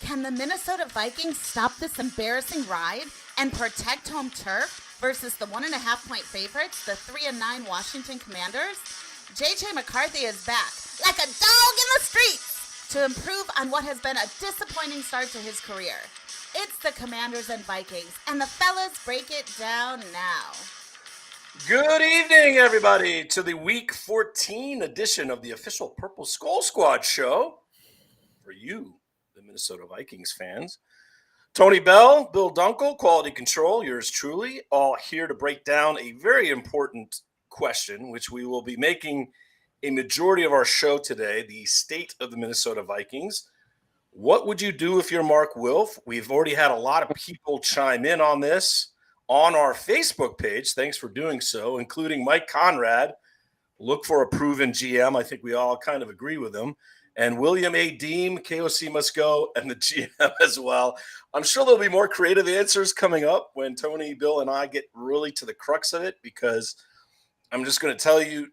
Can the Minnesota Vikings stop this embarrassing ride and protect home turf versus the 1.5-point favorites, the 3-9 Washington Commanders? JJ McCarthy is back, like a dog in the streets, to improve on what has been a disappointing start to his career. It's the Commanders and Vikings, and the fellas break it down now. Good evening, everybody, to the Week 14 edition of the official Purple Skull Squad show. For you, the Minnesota Vikings fans. Tony Bell, Bill Dunkel, Quality Control, yours truly, all here to break down a very important question, which we will be making a majority of our show today, the state of the Minnesota Vikings. What would you do if you're Mark Wilf? We've already had a lot of people chime in on this on our Facebook page. Thanks for doing so, including Mike Conrad. Look for a proven GM. I think we all kind of agree with him. And William A. Deem, KOC must go, and the GM as well. I'm sure there'll be more creative answers coming up when Tony, Bill, and I get really to the crux of it, because I'm just going to tell you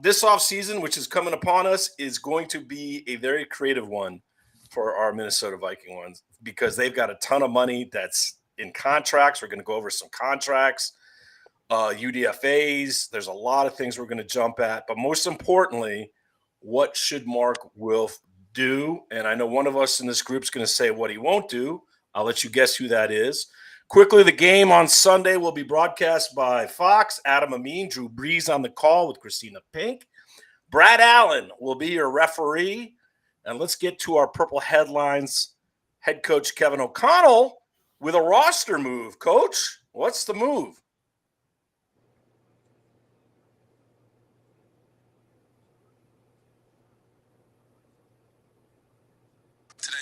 this offseason, which is coming upon us, is going to be a very creative one for our Minnesota Viking ones, because they've got a ton of money that's in contracts. We're going to go over some contracts, UDFAs. There's a lot of things we're going to jump at, but most importantly, what should Mark Wilf do? And I know one of us in this group is going to say what he won't do. I'll let you guess who that is. Quickly, the game on Sunday will be broadcast by Fox. Adam Amin, Drew Brees on the call with Christina Pink. Brad Allen will be your referee. And let's get to our purple headlines. Head coach Kevin O'Connell with a roster move. Coach, what's the move?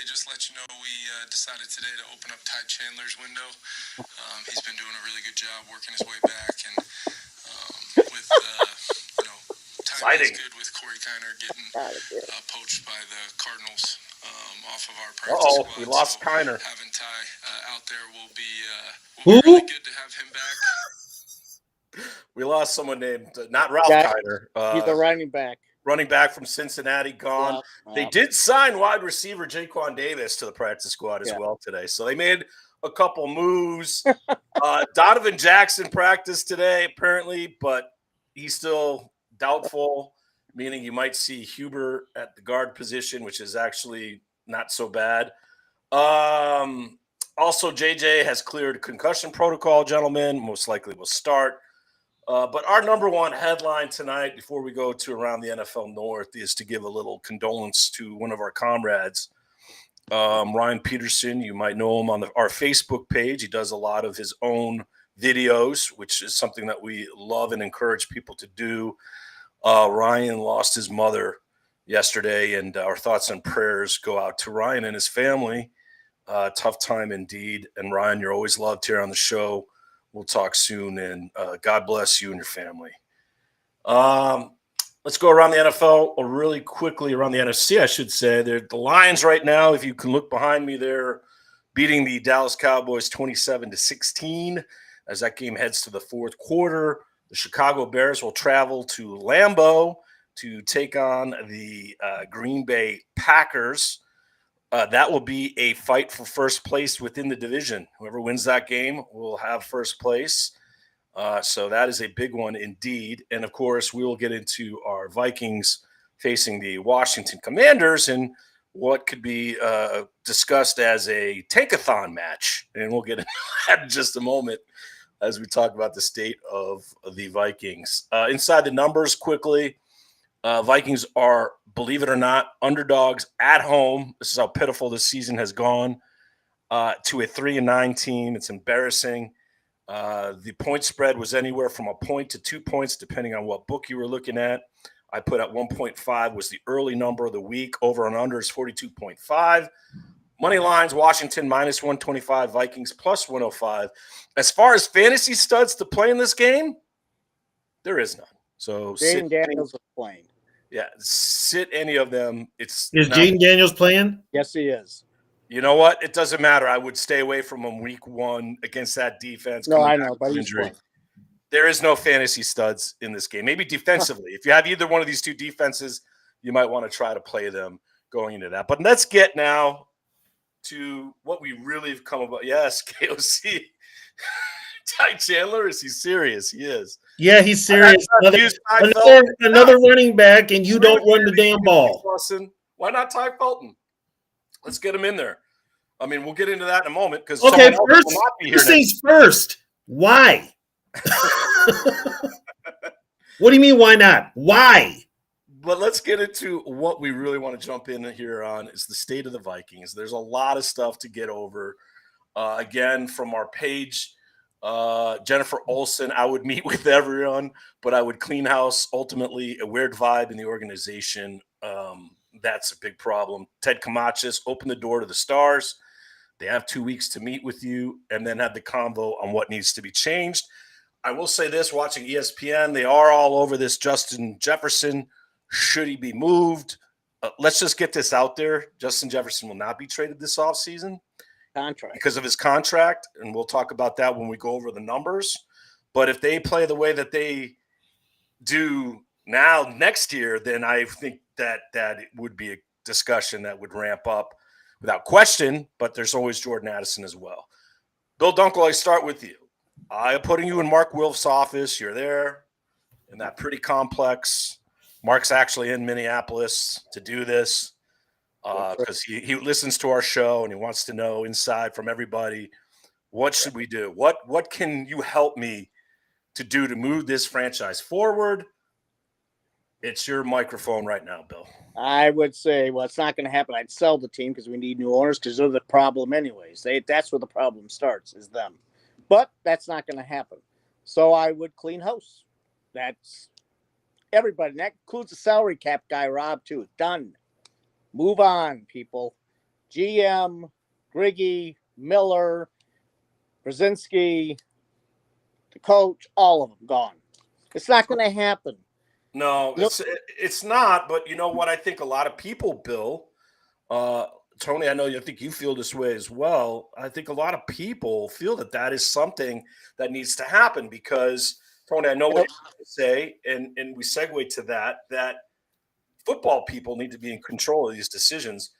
Just let you know, we decided today to open up Ty Chandler's window. He's been doing a really good job working his way back, and with timing's good with Corey Kiner getting poached by the Cardinals off of our practice squad. We lost Kiner. Having Ty out there will be really good to have him back. We lost someone named not Ralph Kiner. He's the running back. Running back from Cincinnati, gone. They did sign wide receiver Jaquan Davis to the practice squad as well today. So they made a couple moves. Donovan Jackson practiced today, apparently, but he's still doubtful, meaning you might see Huber at the guard position, which is actually not so bad. Also, JJ has cleared concussion protocol, gentlemen. Most likely will start. But our number one headline tonight, before we go to around the NFL North, is to give a little condolence to one of our comrades, Ryan Peterson. You might know him on our Facebook page. He does a lot of his own videos, which is something that we love and encourage people to do. Ryan lost his mother yesterday, and our thoughts and prayers go out to Ryan and his family. Tough time indeed. And Ryan, you're always loved here on the show. We'll talk soon, and God bless you and your family. Let's go around the NFL really quickly, around the NFC, I should say. The Lions right now, if you can look behind me, they're beating the Dallas Cowboys 27-16 as that game heads to the fourth quarter. The Chicago Bears will travel to Lambeau to take on the Green Bay Packers. That will be a fight for first place within the division. Whoever wins that game will have first place. So that is a big one indeed. And, of course, we will get into our Vikings facing the Washington Commanders and what could be discussed as a tankathon match. And we'll get into that in just a moment as we talk about the state of the Vikings. Inside the numbers quickly, Vikings are, believe it or not, underdogs at home. This is how pitiful this season has gone to a 3-9 team. It's embarrassing. The point spread was anywhere from a point to 2 points, depending on what book you were looking at. I put at 1.5 was the early number of the week. Over and under is 42.5. Money lines, Washington minus 125, Vikings plus 105. As far as fantasy studs to play in this game, there is none. So Jaden Daniels is playing. Yeah, sit any of them. Is Jaden Daniels playing? Yes, he is. You know what? It doesn't matter. I would stay away from him week one against that defense. No, I know, but he's playing. There is no fantasy studs in this game. Maybe defensively. If you have either one of these two defenses, you might want to try to play them going into that. But let's get now to what we really have come about. Yes, KOC. Ty Chandler, is he serious? He is. Yeah, he's serious. Use Ty Felton. Another running back, and you don't run the damn ball. Why not Ty Felton? Let's get him in there. I mean, we'll get into that in a moment because okay. First things first. Why? What do you mean? Why not? Why? But let's get into what we really want to jump in here on is the state of the Vikings. There's a lot of stuff to get over. Again, from our page, Jennifer Olson, I would meet with everyone, but I would clean house. Ultimately, a weird vibe in the organization. That's a big problem. Ted Camachis opened the door to the stars. They have 2 weeks to meet with you and then have the convo on what needs to be changed. I will say this, watching ESPN, they are all over this Justin Jefferson. Should he be moved? Let's just get this out there. Justin Jefferson will not be traded this offseason because of his contract, and we'll talk about that when we go over the numbers. But if they play the way that they do now next year, then I think that it would be a discussion that would ramp up without question, but there's always Jordan Addison as well. Bill Dunkel, I start with you. I am putting you in Mark Wilf's office. You're there in that pretty complex. Mark's actually in Minneapolis to do this because he listens to our show and he wants to know inside from everybody, what should we do? What can you help me to do to move this franchise forward? It's your microphone right now, Bill. I would say, well, it's not going to happen. I'd sell the team because we need new owners because they're the problem anyways. That's where the problem starts, is them. But that's not going to happen. So I would clean house. That's everybody. And that includes the salary cap guy, Rob, too. Done. Move on, people. GM, Griggy, Miller, Brzezinski, the coach, all of them gone. It's not going to happen. No, it's not. But you know what? I think a lot of people, Bill, Tony, I think you feel this way as well. I think a lot of people feel that is something that needs to happen because, Tony, I know what you say, and we segue to that football people need to be in control of these decisions.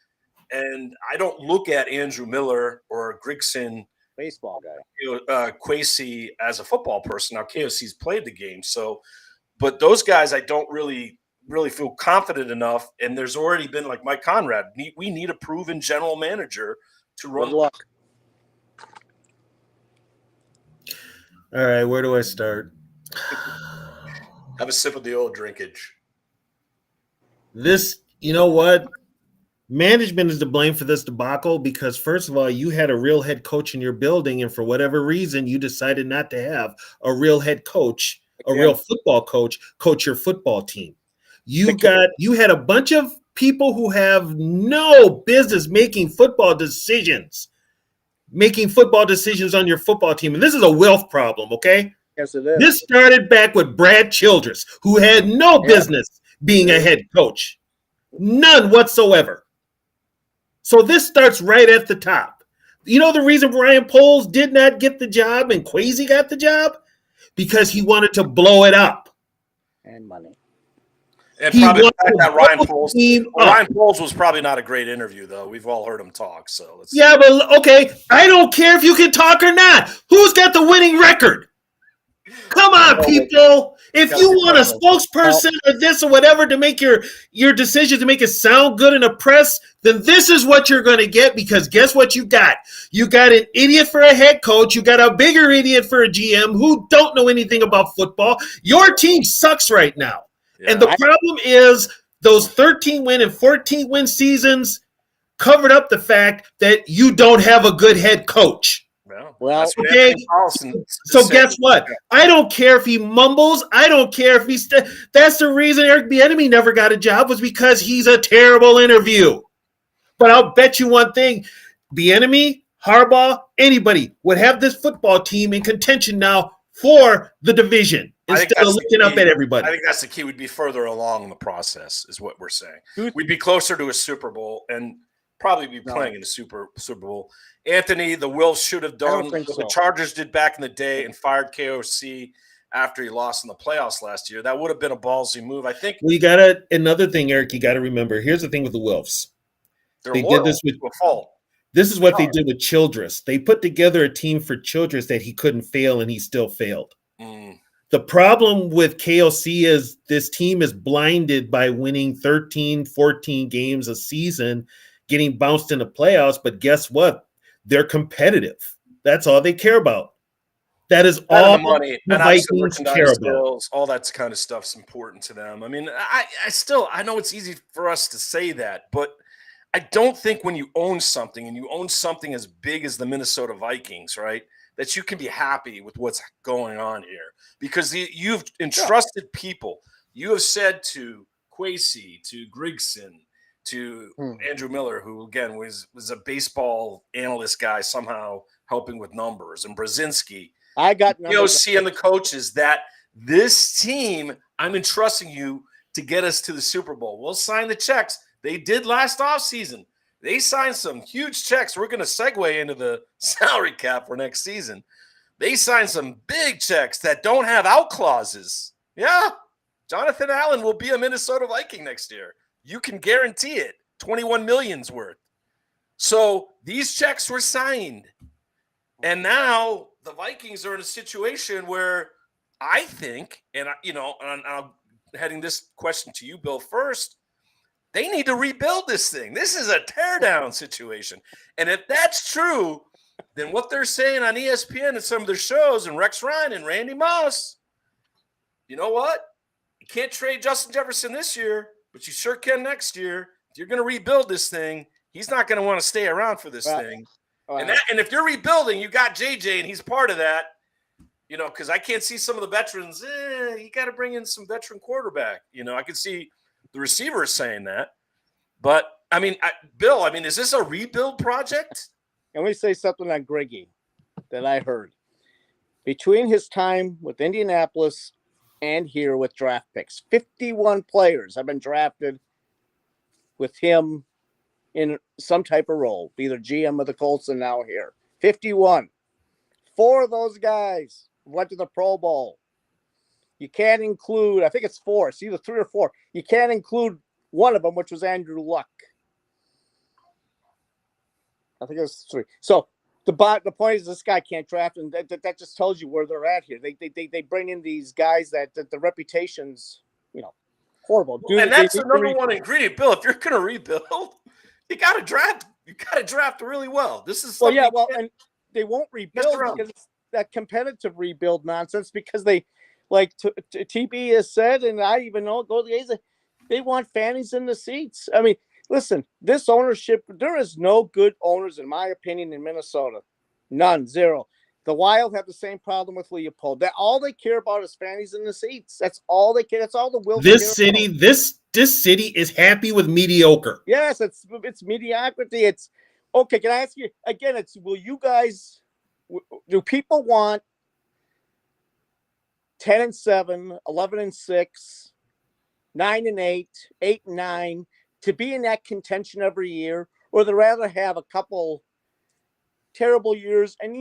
And I don't look at Andrew Miller or Grigson, baseball guy, Kwesi as a football person. Now, KOC's played the game, but those guys I don't really feel confident enough. And there's already been, like Mike Conrad, we need a proven general manager to run. Good luck. All right, where do I start? Have a sip of the old drinkage. You know what? Management is to blame for this debacle because, first of all, you had a real head coach in your building, and for whatever reason, you decided not to have a real head coach, a real football coach your football team. You had a bunch of people who have no business making football decisions on your football team. And this is a wealth problem, okay? Yes, it is. This started back with Brad Childress, who had no business being a head coach. None whatsoever. So this starts right at the top. You know the reason Ryan Poles did not get the job and Kwesi got the job? Because he wanted to blow it up. And money. And probably that Ryan Poles was probably not a great interview, though. We've all heard him talk. So but okay, I don't care if you can talk or not. Who's got the winning record? Come on, people. If you want a spokesperson or this or whatever to make your decision to make it sound good in the press, then this is what you're going to get because guess what you got? You got an idiot for a head coach. You got a bigger idiot for a GM who don't know anything about football. Your team sucks right now. Yeah. And the problem is those 13-win and 14-win seasons covered up the fact that you don't have a good head coach. Well, okay. So guess what? I don't care if he mumbles. I don't care if he's. That's the reason Eric Bieniemy never got a job was because he's a terrible interview. But I'll bet you one thing: Bieniemy, Harbaugh, anybody would have this football team in contention now for the division instead of looking up at everybody. I think that's the key. We'd be further along in the process, is what we're saying. We'd be closer to a Super Bowl and probably be playing in a Super Bowl. Anthony, the Wills should have done what the Chargers did back in the day and fired KOC after he lost in the playoffs last year. That would have been a ballsy move. I think another thing, Eric, you got to remember. Here's the thing with the Wilfs. They did this with a fault. This is what they did with Childress. They put together a team for Childress that he couldn't fail, and he still failed. The problem with KLC is this team is blinded by winning 13, 14 games a season, getting bounced in the playoffs. But guess what? They're competitive. That's all they care about. That is all the money, the and obviously Vikings care merchandise about. sales, all that kind of stuff's important to them. I mean, I know it's easy for us to say that, but I don't think when you own something and you own something as big as the Minnesota Vikings, right, that you can be happy with what's going on here, because you've entrusted people. You have said to Kwesi, to Grigson, to Andrew Miller, who again was a baseball analyst guy somehow helping with numbers, and Brzezinski. I got the OC and the coaches, that this team, I'm entrusting you to get us to the Super Bowl. We'll sign the checks. They did last offseason. They signed some huge checks. We're going to segue into the salary cap for next season. They signed some big checks that don't have out clauses. Yeah, Jonathan Allen will be a Minnesota Viking next year. You can guarantee it. $21 million's worth. So these checks were signed. And now the Vikings are in a situation where I think, and I'm heading this question to you, Bill, first, they need to rebuild this thing. This is a teardown situation. And if that's true, then what they're saying on ESPN and some of their shows, and Rex Ryan and Randy Moss, you know what? You can't trade Justin Jefferson this year, but you sure can next year. If you're going to rebuild this thing, he's not going to want to stay around for this thing. And if you're rebuilding, you got JJ, and he's part of that, because I can't see some of the veterans. You got to bring in some veteran quarterback. I can see the receivers saying that. But, Bill, is this a rebuild project? Let me say something on Greggy that I heard. Between his time with Indianapolis and here with draft picks, 51 players have been drafted with him in some type of role, either GM of the Colts and now here. 51. 4 of those guys went to the Pro Bowl. You can't include, I think it's 4. It's either 3 or 4. You can't include one of them, which was Andrew Luck. I think it was 3. So the point is, this guy can't draft, and that just tells you where they're at here. They bring in these guys that the reputation's, horrible. And that's the number one ingredient, Bill. If you're going to rebuild, you got to draft. You got to draft really well. This is and they won't rebuild because it's that competitive rebuild nonsense. Because they, like TB has said, and I even know go to the A's, they want fannies in the seats. Listen, this ownership, there is no good owners, in my opinion, in Minnesota. None, 0. The Wild have the same problem with Leopold. All they care about is fannies in the seats. That's all they care. That's all the will. This city is happy with mediocre. Yes, it's mediocrity. It's okay. Can I ask you again? Do people want 10-7, 11-6, 9-8, 8-9 to be in that contention every year, or they'd rather have a couple terrible years and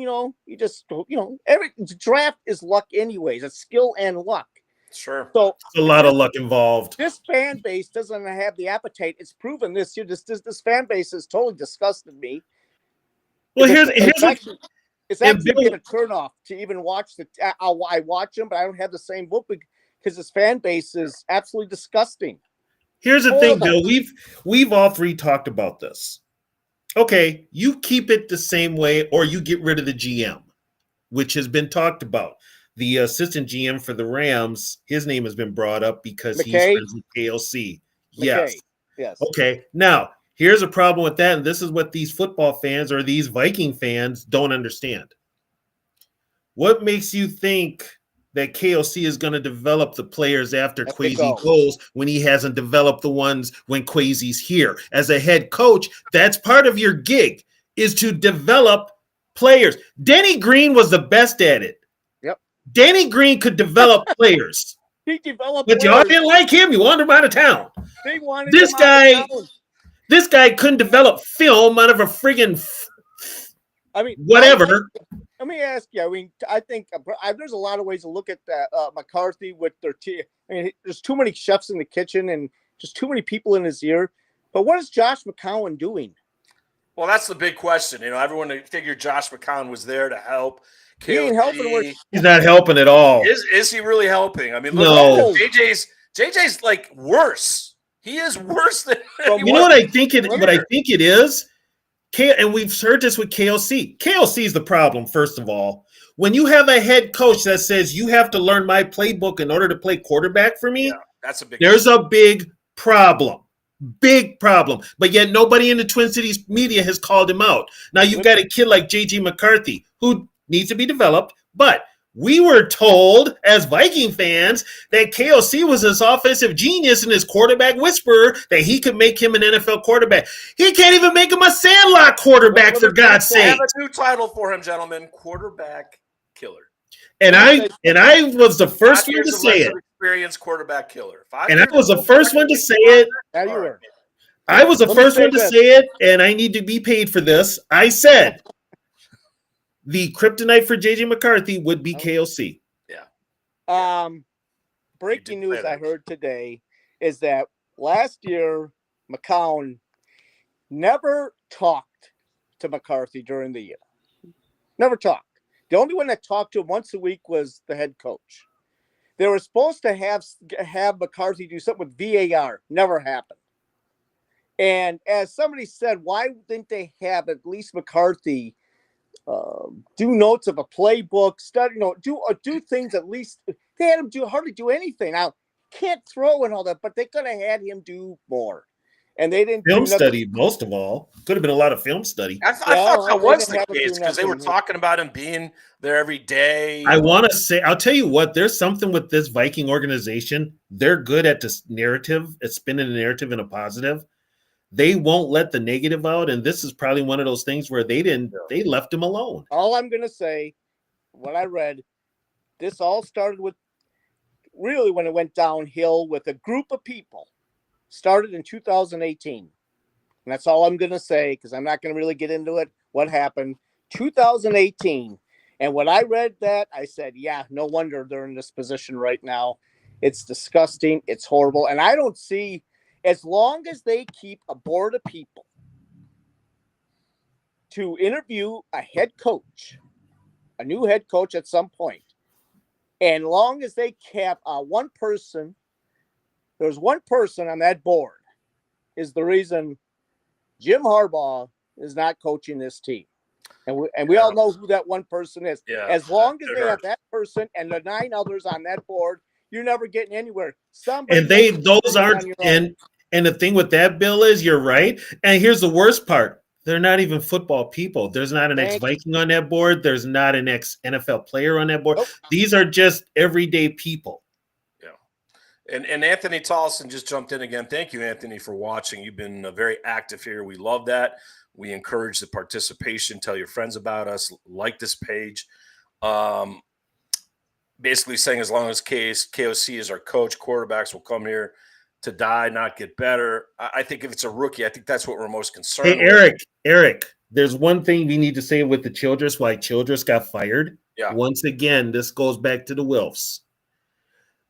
every draft is luck anyways. It's skill and luck. Sure. So a lot of luck involved. This fan base doesn't have the appetite. It's proven this year. This fan base has totally disgusted me. Well, it's actually a turnoff to even watch I watch them, but I don't have the same book because this fan base is absolutely disgusting. Here's the thing, Bill. We've all three talked about this. Okay, you keep it the same way, or you get rid of the GM, which has been talked about. The assistant GM for the Rams, his name has been brought up because he's friends with KLC. Yes. Okay, now here's a problem with that, and this is what these football fans or these Viking fans don't understand. What makes you think that KLC is going to develop the players after Kwesi goes when he hasn't developed the ones when Kwesi's here? As a head coach, that's part of your gig, is to develop players. Denny Green was the best at it. Yep. Denny Green could develop players. He developed but y'all didn't like him. You wanted him out of town. They wanted this guy. This guy couldn't develop film out of a friggin' whatever. Let me ask you. I think there's a lot of ways to look at that McCarthy with their team. There's too many chefs in the kitchen and just too many people in his ear. But what is Josh McCown doing? Well, that's the big question. Everyone figured Josh McCown was there to help. He ain't helping KOC, with He's not helping at all. is he really helping? I mean, look, No. JJ's like worse. He is worse than From You know anyone. what I think it? What I think it is. And we've heard this with KOC. KOC is the problem. First of all, when you have a head coach that says you have to learn my playbook in order to play quarterback for me, That's a big. there's a big problem. Big problem. But yet nobody in the Twin Cities media has called him out. Now you've got a kid like JJ McCarthy who needs to be developed, but we were told as Viking fans that KOC was this offensive genius and his quarterback whisperer that he could make him an NFL quarterback. He can't even make him a Sandlot quarterback, for God's I sake. have a new title for him, gentlemen: quarterback killer. And I was the first one to say it. Experienced quarterback killer. And I was the first one to say it. Now you were. I was the first one to say it, and I need to be paid for this. I said the kryptonite for JJ McCarthy would be KOC. Yeah. Breaking news I heard today is that last year McCown never talked to McCarthy during the year. Never talked. The only one that talked to him once a week was the head coach. They were supposed to have McCarthy do something with VAR. Never happened. And as somebody said, why didn't they have at least McCarthy do notes of a playbook, study, do things at least? They had him hardly do anything. Now, can't throw and all that, but they could have had him do more. And they didn't film study, most of all. Could have been a lot of film study. I thought that was the case because they were talking about him being there every day. I want to say, I'll tell you what, there's something with this Viking organization. They're good at this narrative, at spinning the narrative in a positive. They won't let the negative out, and this is probably one of those things where they left him alone. All I'm going to say, what I read, this all started with really when it went downhill with a group of people. Started in 2018. And that's all I'm going to say because I'm not going to really get into it. What happened? 2018. And when I read that, I said, yeah, no wonder they're in this position right now. It's disgusting. It's horrible. And I don't see, as long as they keep a board of people to interview a head coach, a new head coach at some point, and long as they cap one person, there's one person on that board is the reason Jim Harbaugh is not coaching this team. And we all know who that one person is. Yeah, as long as they have that person and the 9 others on that board, you're never getting anywhere. And those aren't, and the thing with that, Bill, is you're right. And here's the worst part. They're not even football people. There's not an ex-Viking on that board. There's not an ex-NFL player on that board. Nope. These are just everyday people. And Anthony Tolson just jumped in again. Thank you, Anthony, for watching. You've been very active here. We love that. We encourage the participation. Tell your friends about us. Like this page. Basically saying as long as KOC is our coach, quarterbacks will come here to die, not get better. I think if it's a rookie, I think that's what we're most concerned with. Eric, there's one thing we need to say with the Childress, why Childress got fired. Yeah. Once again, this goes back to the Wilfs.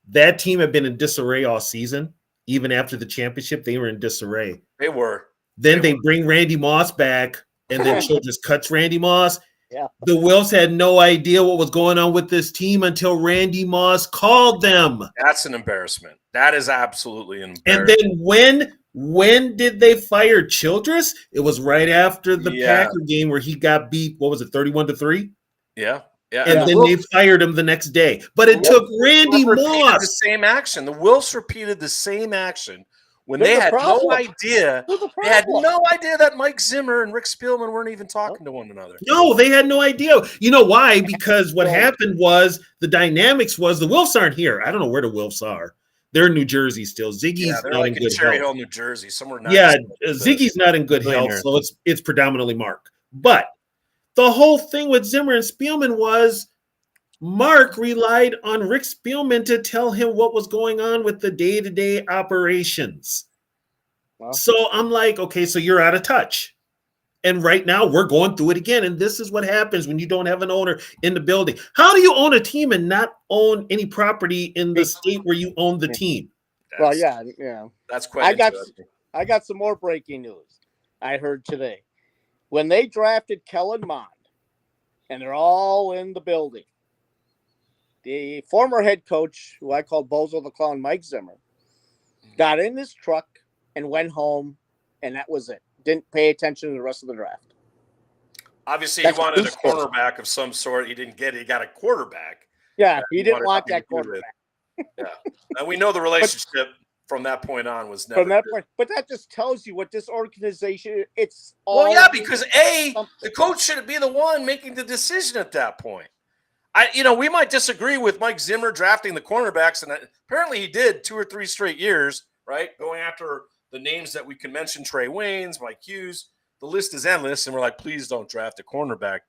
That team had been in disarray all season. Even after the championship, they were in disarray. They were. Then they bring Randy Moss back, and then Childress cuts Randy Moss. Yeah. The Wilfs had no idea what was going on with this team until Randy Moss called them. That's an embarrassment. That is absolutely an embarrassment. And then when did they fire Childress? It was right after the Packer game where he got beat. What was it, 31-3? Yeah. Yeah. And then they fired him the next day. But it took Randy Moss. The same action. The Wilfs repeated the same action when they had no idea. They had no idea that Mike Zimmer and Rick Spielman weren't even talking to one another. No, they had no idea. You know why? Because what happened was the dynamics was the Wilfs aren't here. I don't know where the Wilfs are. They're in New Jersey still. Ziggy's they're not like in good Cherry health. Hill, New Jersey, somewhere. Yeah, Ziggy's not in good health, so it's predominantly Mark. But the whole thing with Zimmer and Spielman was Mark relied on Rick Spielman to tell him what was going on with the day-to-day operations. Wow. So I'm like, okay, so you're out of touch. And right now we're going through it again. And this is what happens when you don't have an owner in the building. How do you own a team and not own any property in the state where you own the team? Well, yeah. That's quite I got some more breaking news I heard today. When they drafted Kellen Mond, and they're all in the building, the former head coach, who I call Bozo the Clown, Mike Zimmer, got in his truck and went home, and that was it. Didn't pay attention to the rest of the draft. Obviously, That's he wanted a his fault. cornerback of some sort. He didn't get it. He got a quarterback. Yeah, he didn't wanted want nothing that to do with quarterback. Yeah. And we know the relationship from that point on was never From that good. point, but that just tells you what this organization. It's all. Well, yeah, because something. the coach should be the one making the decision at that point. We might disagree with Mike Zimmer drafting the cornerbacks, and apparently he did 2 or 3 straight years, right? Going after the names that we can mention, Trey Waynes, Mike Hughes. The list is endless, and we're like, please don't draft a cornerback.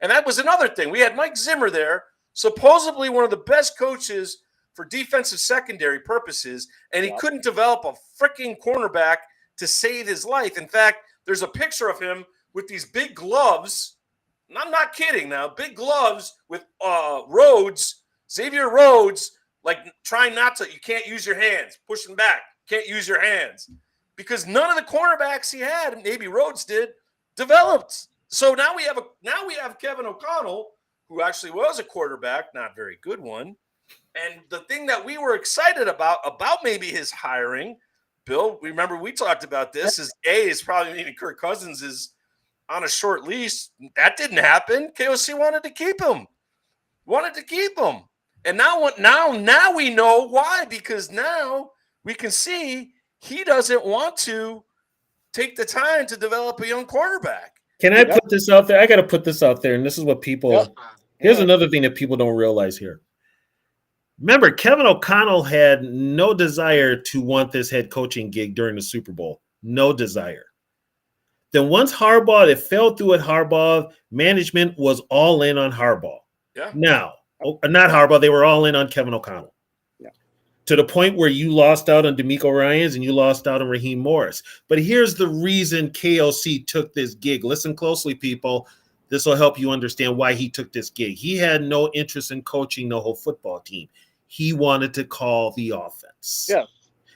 And that was another thing. We had Mike Zimmer there, supposedly one of the best coaches for defensive secondary purposes, and he couldn't develop a freaking cornerback to save his life. In fact, there's a picture of him with these big gloves. And I'm not kidding now. Big gloves with Xavier Rhodes, like trying not to. You can't use your hands. Pushing back. Can't use your hands. Because none of the cornerbacks he had, and maybe Rhodes did, developed. So now we have Kevin O'Connell, who actually was a quarterback, not a very good one. And the thing that we were excited about maybe his hiring, Bill, remember we talked about this, is probably meaning Kirk Cousins is on a short leash. That didn't happen. KOC wanted to keep him. And now we know why, because now we can see he doesn't want to take the time to develop a young quarterback. Can I put this out there? I got to put this out there, and this is what people here's another thing that people don't realize here. Remember, Kevin O'Connell had no desire to want this head coaching gig during the Super Bowl. No desire. Then once it fell through at Harbaugh, management was all in on Harbaugh. Yeah. Now, not Harbaugh, they were all in on Kevin O'Connell. Yeah. To the point where you lost out on DeMeco Ryans and you lost out on Raheem Morris. But here's the reason KOC took this gig. Listen closely, people. This will help you understand why he took this gig. He had no interest in coaching the whole football team. He wanted to call the offense. Yeah.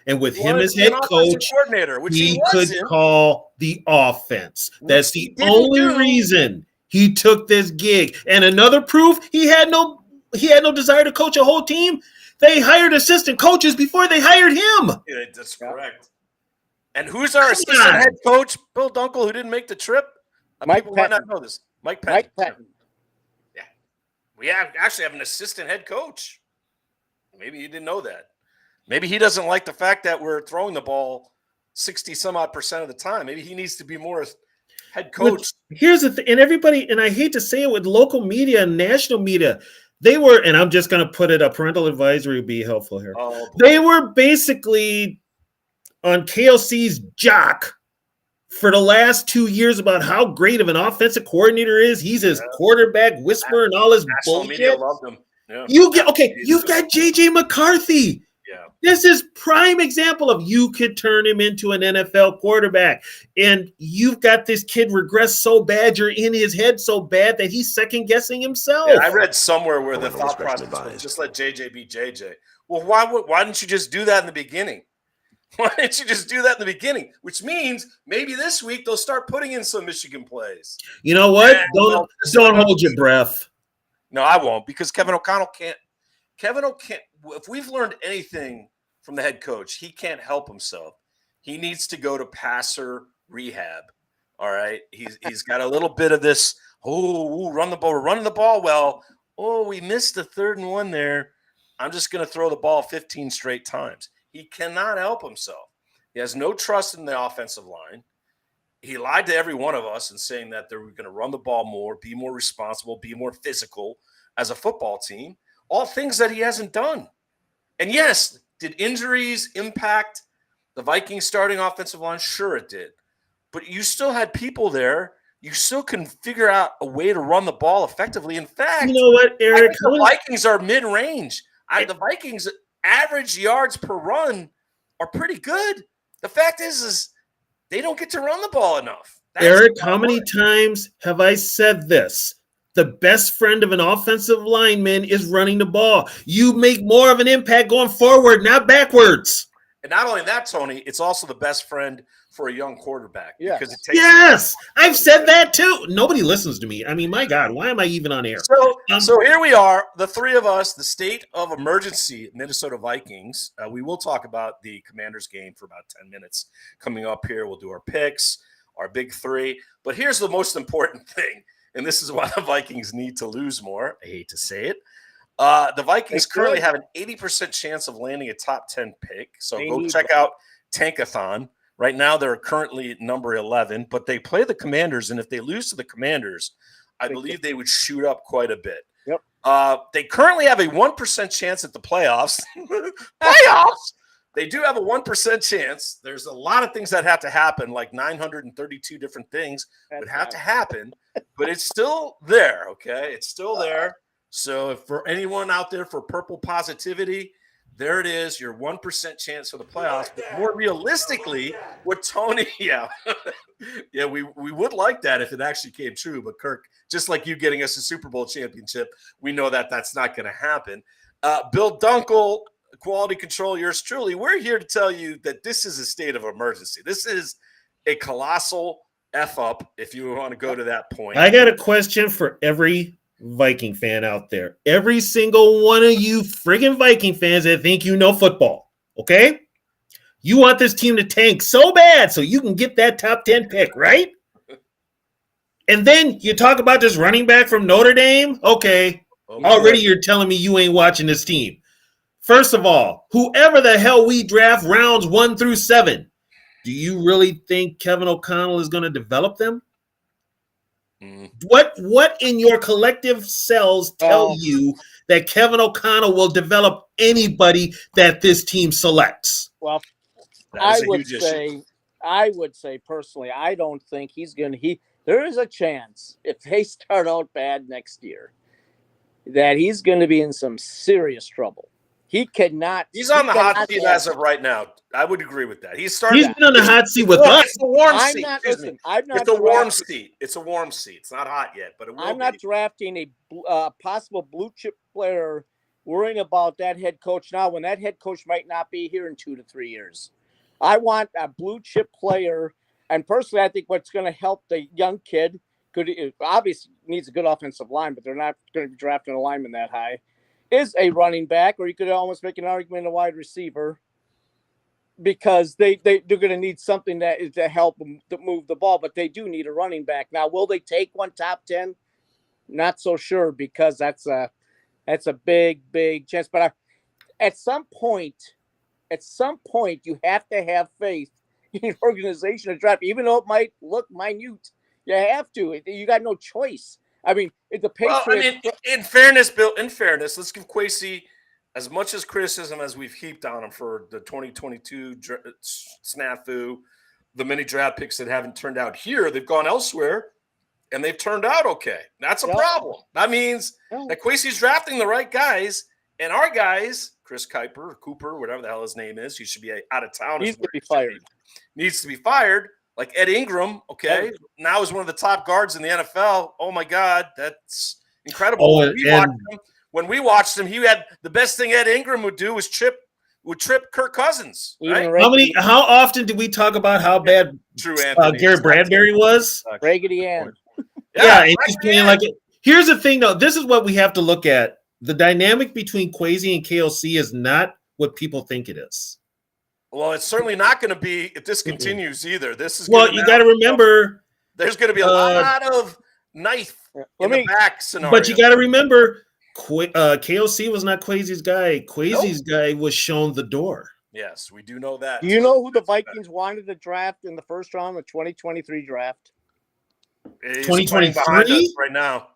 And with him as head coach, coordinator, which he could call the offense. That's the only reason he took this gig. And another proof, he had no desire to coach a whole team. They hired assistant coaches before they hired him. Yeah, that's correct. And who's our assistant head coach? Bill Dunkel, who didn't make the trip? People might not know this. Mike Patton. Yeah. We actually have an assistant head coach. Maybe you didn't know that. Maybe he doesn't like the fact that we're throwing the ball 60-some-odd% of the time. Maybe he needs to be more head coach. But here's the thing, and everybody, and I hate to say it with local media and national media, they were, and I'm just going to put it, a parental advisory would be helpful here. They were basically on KLC's jock for the last 2 years about how great of an offensive coordinator is. He's his quarterback whisperer and all his bullshit. Media loved him. Yeah. You've got JJ McCarthy. Yeah. This is prime example of you could turn him into an NFL quarterback. And you've got this kid regress so bad, you're in his head so bad that he's second guessing himself. Yeah, I read somewhere where the thought process was just let JJ be JJ. Well, why didn't you just do that in the beginning? Which means maybe this week they'll start putting in some Michigan plays. You know what? Don't hold your breath. No, I won't, because Kevin O'Connell can't. If we've learned anything from the head coach, he can't help himself. He needs to go to passer rehab. All right. He's got a little bit of this. Run the ball. We're running the ball well. We missed the 3rd and 1 there. I'm just going to throw the ball 15 straight times. He cannot help himself. He has no trust in the offensive line. He lied to every one of us in saying that they were going to run the ball more, be more responsible, be more physical as a football team. All things that he hasn't done. And yes, did injuries impact the Vikings starting offensive line? Sure it did. But you still had people there. You still can figure out a way to run the ball effectively. In fact, you know what, Eric? The Vikings are mid-range. The Vikings' average yards per run are pretty good. The fact is they don't get to run the ball enough. Eric, how many times have I said this? The best friend of an offensive lineman is running the ball. You make more of an impact going forward, not backwards. And not only that, Tony, it's also the best friend for a young quarterback Yes. because it takes. Yes, I've said that too. Nobody listens to me. I mean, my God, why am I even on air? So here we are, the three of us, the state of emergency Minnesota Vikings. We will talk about the Commanders game for about 10 minutes coming up here. We'll do our picks, our big three. But here's the most important thing, and this is why the Vikings need to lose more. I hate to say it. The Vikings currently have an 80% chance of landing a top 10 pick. So go check out Tankathon. Right now, they're currently at number 11, but they play the Commanders, and if they lose to the Commanders, I believe they would shoot up quite a bit. Yep. They currently have a 1% chance at the playoffs. Playoffs! They do have a 1% chance. There's a lot of things that have to happen, like 932 different things would have to happen, but it's still there, okay? It's still there. So if for anyone out there for purple positivity, there it is, your 1% chance for the playoffs. But more realistically, what Tony, we would like that if it actually came true. But Kirk, just like you getting us a Super Bowl championship, we know that that's not going to happen. Bill Dunkel, Quality Control, yours truly, we're here to tell you that this is a state of emergency. This is a colossal F up, if you want to go to that point. I got a question for every Viking fan out there. Every single one of you friggin' Viking fans that think you know football, okay? You want this team to tank so bad so you can get that top 10 pick, right? And then you talk about this running back from Notre Dame? Okay. Already you're telling me you ain't watching this team. First of all, whoever the hell we draft rounds 1 through 7, do you really think Kevin O'Connell is going to develop them? What in your collective cells tell you that Kevin O'Connell will develop anybody that this team selects? Well, I would say personally, I don't think he's going to. There is a chance if they start out bad next year that he's going to be in some serious trouble. He cannot. He's on the hot seat as of right now. I would agree with that. He's been on the hot seat with us. It's a warm seat. It's a warm seat. It's a warm seat. It's not hot yet, but it will I'm not drafting a possible blue chip player worrying about that head coach now when that head coach might not be here in 2 to 3 years. I want a blue chip player, and personally, I think what's going to help the young kid obviously needs a good offensive line, but they're not going to be drafting a lineman that high. Is a running back, or you could almost make an argument a wide receiver, because they're going to need something that is to help them to move the ball, but they do need a running back. Now, will they take one top 10? Not so sure, because that's a big chance. But at some point, you have to have faith in your organization to draft, even though it might look minute. You have to. You got no choice. I mean, the Patriots. Well, in fairness, Bill, let's give Kwesi as much as criticism as we've heaped on him for the 2022 snafu, the many draft picks that haven't turned out here. They've gone elsewhere, and they've turned out okay. That's a problem. That means that Kwesi's drafting the right guys, and our guys, Chris Cooper, whatever the hell his name is, he should be out of town. Needs to be fired. Needs to be fired. Like Ed Ingram, okay, now is one of the top guards in the NFL. Oh my God, that's incredible. When we watched him, he had the best thing Ed Ingram would do was trip Kirk Cousins. Right? How often do we talk about how bad Garrett Bradbury was? Raggedy Ann. And he's playing like it. Here's the thing, though. This is what we have to look at. The dynamic between Kwesi and KOC is not what people think it is. Well, it's certainly not going to be if this continues either. This is you got to remember there's going to be a lot of knife in the back scenario. But you got to remember, KOC was not Kwesi's guy. Kwesi's guy was shown the door. Yes, we do know that. Do you know who the Vikings wanted to draft in the first round of the 2023 draft? 2023 right now.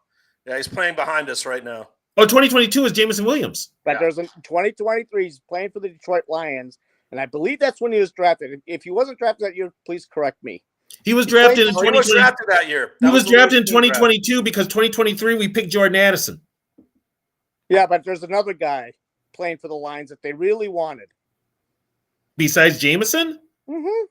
Yeah, he's playing behind us right now. Oh, 2022 is Jameson Williams. But there's a 2023. He's playing for the Detroit Lions. And I believe that's when he was drafted. If he wasn't drafted that year, please correct me. He was drafted in 2022. He was drafted that year. He was drafted in 2022 because 2023 we picked Jordan Addison. Yeah, but there's another guy playing for the Lions that they really wanted. Besides Jameson? Mm-hmm.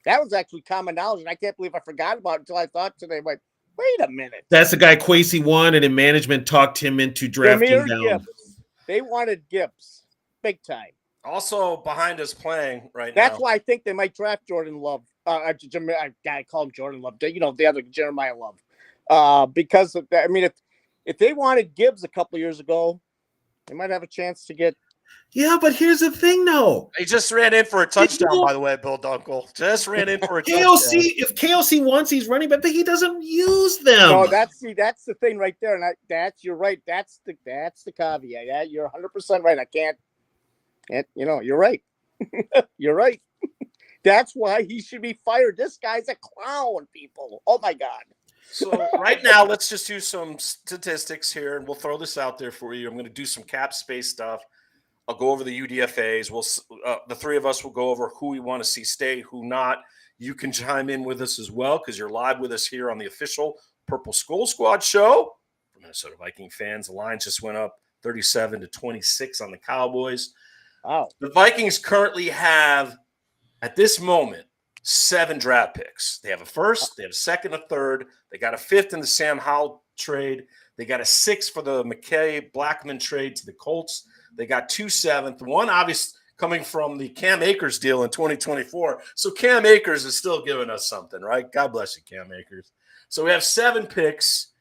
That was actually common knowledge, and I can't believe I forgot about it until I thought today, like, wait a minute. That's the guy Kwesi wanted, and management talked him into drafting down. Gibbs. They wanted Gibbs big time. Also behind us playing right That's now. why I think they might draft Jordan Love. I call him Jordan Love. The other Jeremiah Love. Because of that, I mean, if they wanted Gibbs a couple years ago, they might have a chance to get. Yeah, but here's the thing, though. He just ran in for a touchdown, by the way, Bill Dunkel. Just ran in for a touchdown. If KOC wants these running back, but he doesn't use them. No, that's the thing right there, and you're right. That's the caveat. Yeah, you're 100% right. I can't. You're right. You're right. That's why he should be fired. This guy's a clown, people. Oh my God. So right now, let's just do some statistics here, and we'll throw this out there for you. I'm going to do some cap space stuff. I'll go over the UDFAs. The three of us will go over who we want to see stay, who not. You can chime in with us as well because you're live with us here on the official Purple Skull Squad show for Minnesota Viking fans. The line just went up 37-26 on the Cowboys. Wow. The Vikings currently have, at this moment, 7 draft picks. They have a first, they have a second, a third. They got a fifth in the Sam Howell trade. They got a 6th for the McKay Blackman trade to the Colts. They got 2 7th. One obviously coming from the Cam Akers deal in 2024. So Cam Akers is still giving us something, right? God bless you, Cam Akers. So we have 7 picks.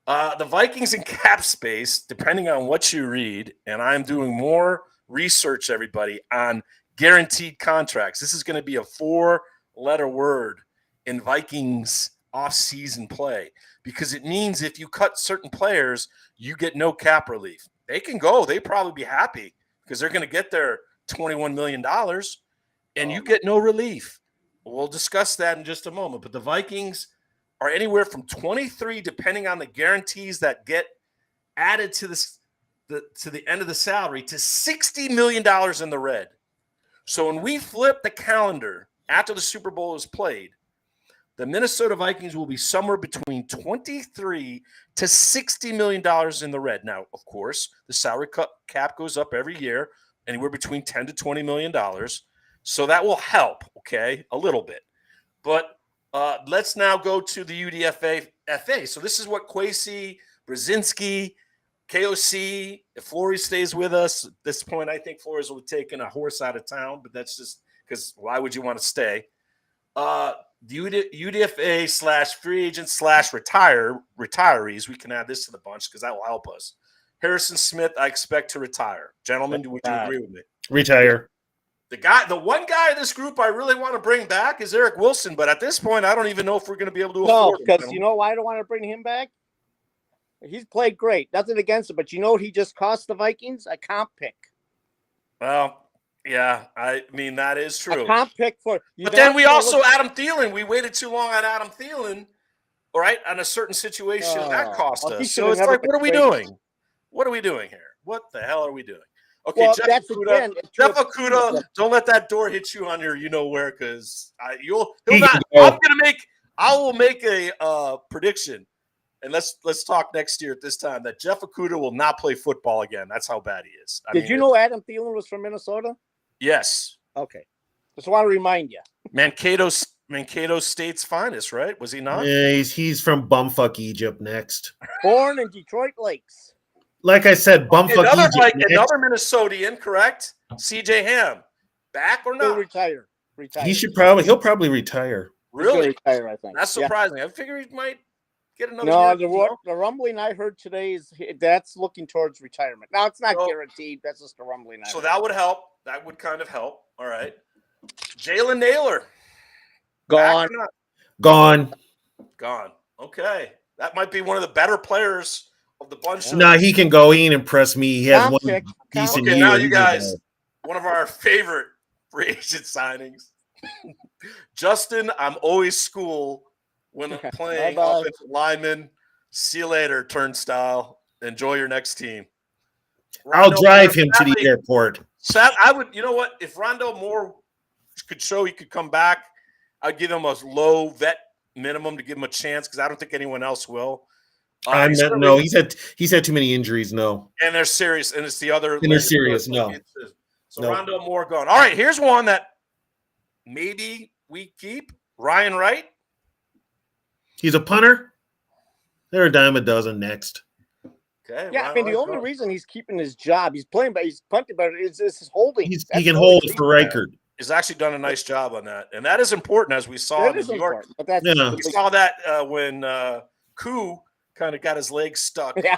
The Vikings in cap space, depending on what you read, and I'm doing more research, everybody, on guaranteed contracts. This is going to be a 4-letter word in Vikings off-season play because it means if you cut certain players, you get no cap relief. They can go. They probably be happy because they're going to get their $21 million and you get no relief. We'll discuss that in just a moment. But the Vikings are anywhere from 23, depending on the guarantees that get added to the end of the salary, to $60 million in the red. So when we flip the calendar after the Super Bowl is played, the Minnesota Vikings will be somewhere between $23 to $60 million in the red. Now, of course, the salary cap goes up every year, anywhere between $10 to $20 million. So that will help, okay, a little bit. But let's now go to the UDFA FA. So this is what Kwesi, Brzezinski, KOC, if Flores stays with us, at this point, I think Flores will have taken a horse out of town, but that's just because why would you want to stay? UDFA / free agent / retirees. We can add this to the bunch because that will help us. Harrison Smith, I expect to retire. Gentlemen, would you agree with me? Retire. The one guy in this group I really want to bring back is Eric Wilson, but at this point, I don't even know if we're going to be able to afford him. No, because you know why I don't want to bring him back? He's played great. Nothing against him, but you know what he just cost the Vikings? A comp pick. Well, yeah, I mean, that is true. A comp pick but then we also, Adam Thielen, we waited too long on Adam Thielen, all right, on a certain situation that cost us. So it's like, what are we doing? What are we doing here? What the hell are we doing? Okay, well, Jeff Okudah, don't let that door hit you on your you-know-where because I will make a prediction. And let's talk next year at this time that Jeff Okudah will not play football again. That's how bad he is. Did you know Adam Thielen was from Minnesota? Yes. Okay. Just want to remind you. Mankato State's finest, right? Was he not? Yeah, he's from bumfuck Egypt next. Born in Detroit Lakes. Like I said, bumfuck Egypt. Another Minnesotian, correct? CJ Ham. Back or not? He'll retire. He'll probably retire. Really? Retire, I think. That's surprising. I figured he might get another. No, the rumbling I heard today is that's looking towards retirement. Now it's not guaranteed. That's just a rumbling. So that would help. That would kind of help. All right. Jalen Naylor. Gone. Okay. That might be one of the better players of the bunch. He can go. He can impress me. He has one decent year. Now you guys, one of our favorite free agent signings. Justin, I'm always school when I'm playing offensive lineman. See you later, turnstile. Enjoy your next team. I'll drive him to the airport. I would, you know what? If Rondell Moore could show he could come back, I'd give him a low vet minimum to give him a chance because I don't think anyone else will. He's had too many injuries. No, and they're serious, and it's the other. And they're serious. No, so Rondell Moore gone. All right, here's one that maybe we keep. Ryan Wright. He's a punter. They're a dime a dozen next. Okay. Yeah, right I mean, the on, only go. reason he's keeping his job, he's playing, but he's punting better, is his holding. He That's can the hold only it for reason. Reichard. He's actually done a nice job on that, and that is important, as we saw That in is New York. important, but that's Yeah. We saw that when Koo kind of got his legs stuck yeah.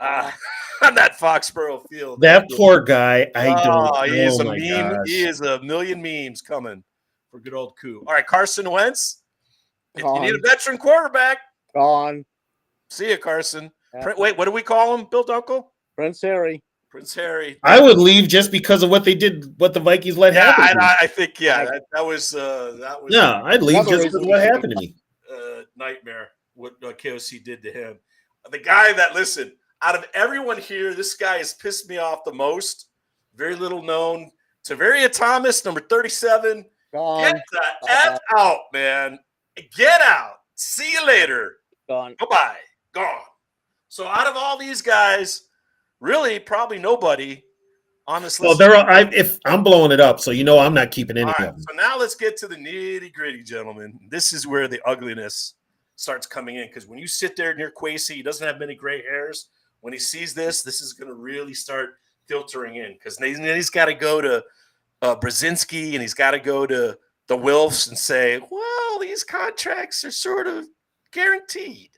on that Foxborough field. That poor guy. I don't. Oh, he is Oh a my meme. gosh. He is a million memes coming for good old Koo. All right, Carson Wentz. If you need a Gone. veteran quarterback, Gone. see you, Carson. Yeah. Wait, what do we call him? Bill Dunkel? Prince Harry. Prince Harry. I would leave just because of what they did, what the Vikings let Yeah, happen. to me. I think that was Yeah, I'd leave Another just because reason of what he should happened to me. nightmare what KOC did to him. The guy that, listen, out of everyone here, this guy has pissed me off the most. Very little known. Tavaria Thomas, number 37. Gone. Get the F out, man. Get out. See you later. Gone. Goodbye. Gone. So out of all these guys, really probably nobody on this Well, list. if I'm blowing it up, so I'm not keeping any All of right, them. so now let's get to the nitty-gritty, gentlemen. This is where the ugliness starts coming in, because when you sit there near Kwesi, he doesn't have many gray hairs. When he sees this is going to really start filtering in, because then he's got to go to Brzezinski, and he's got to go to the Wilfs and say, well, these contracts are sort of guaranteed.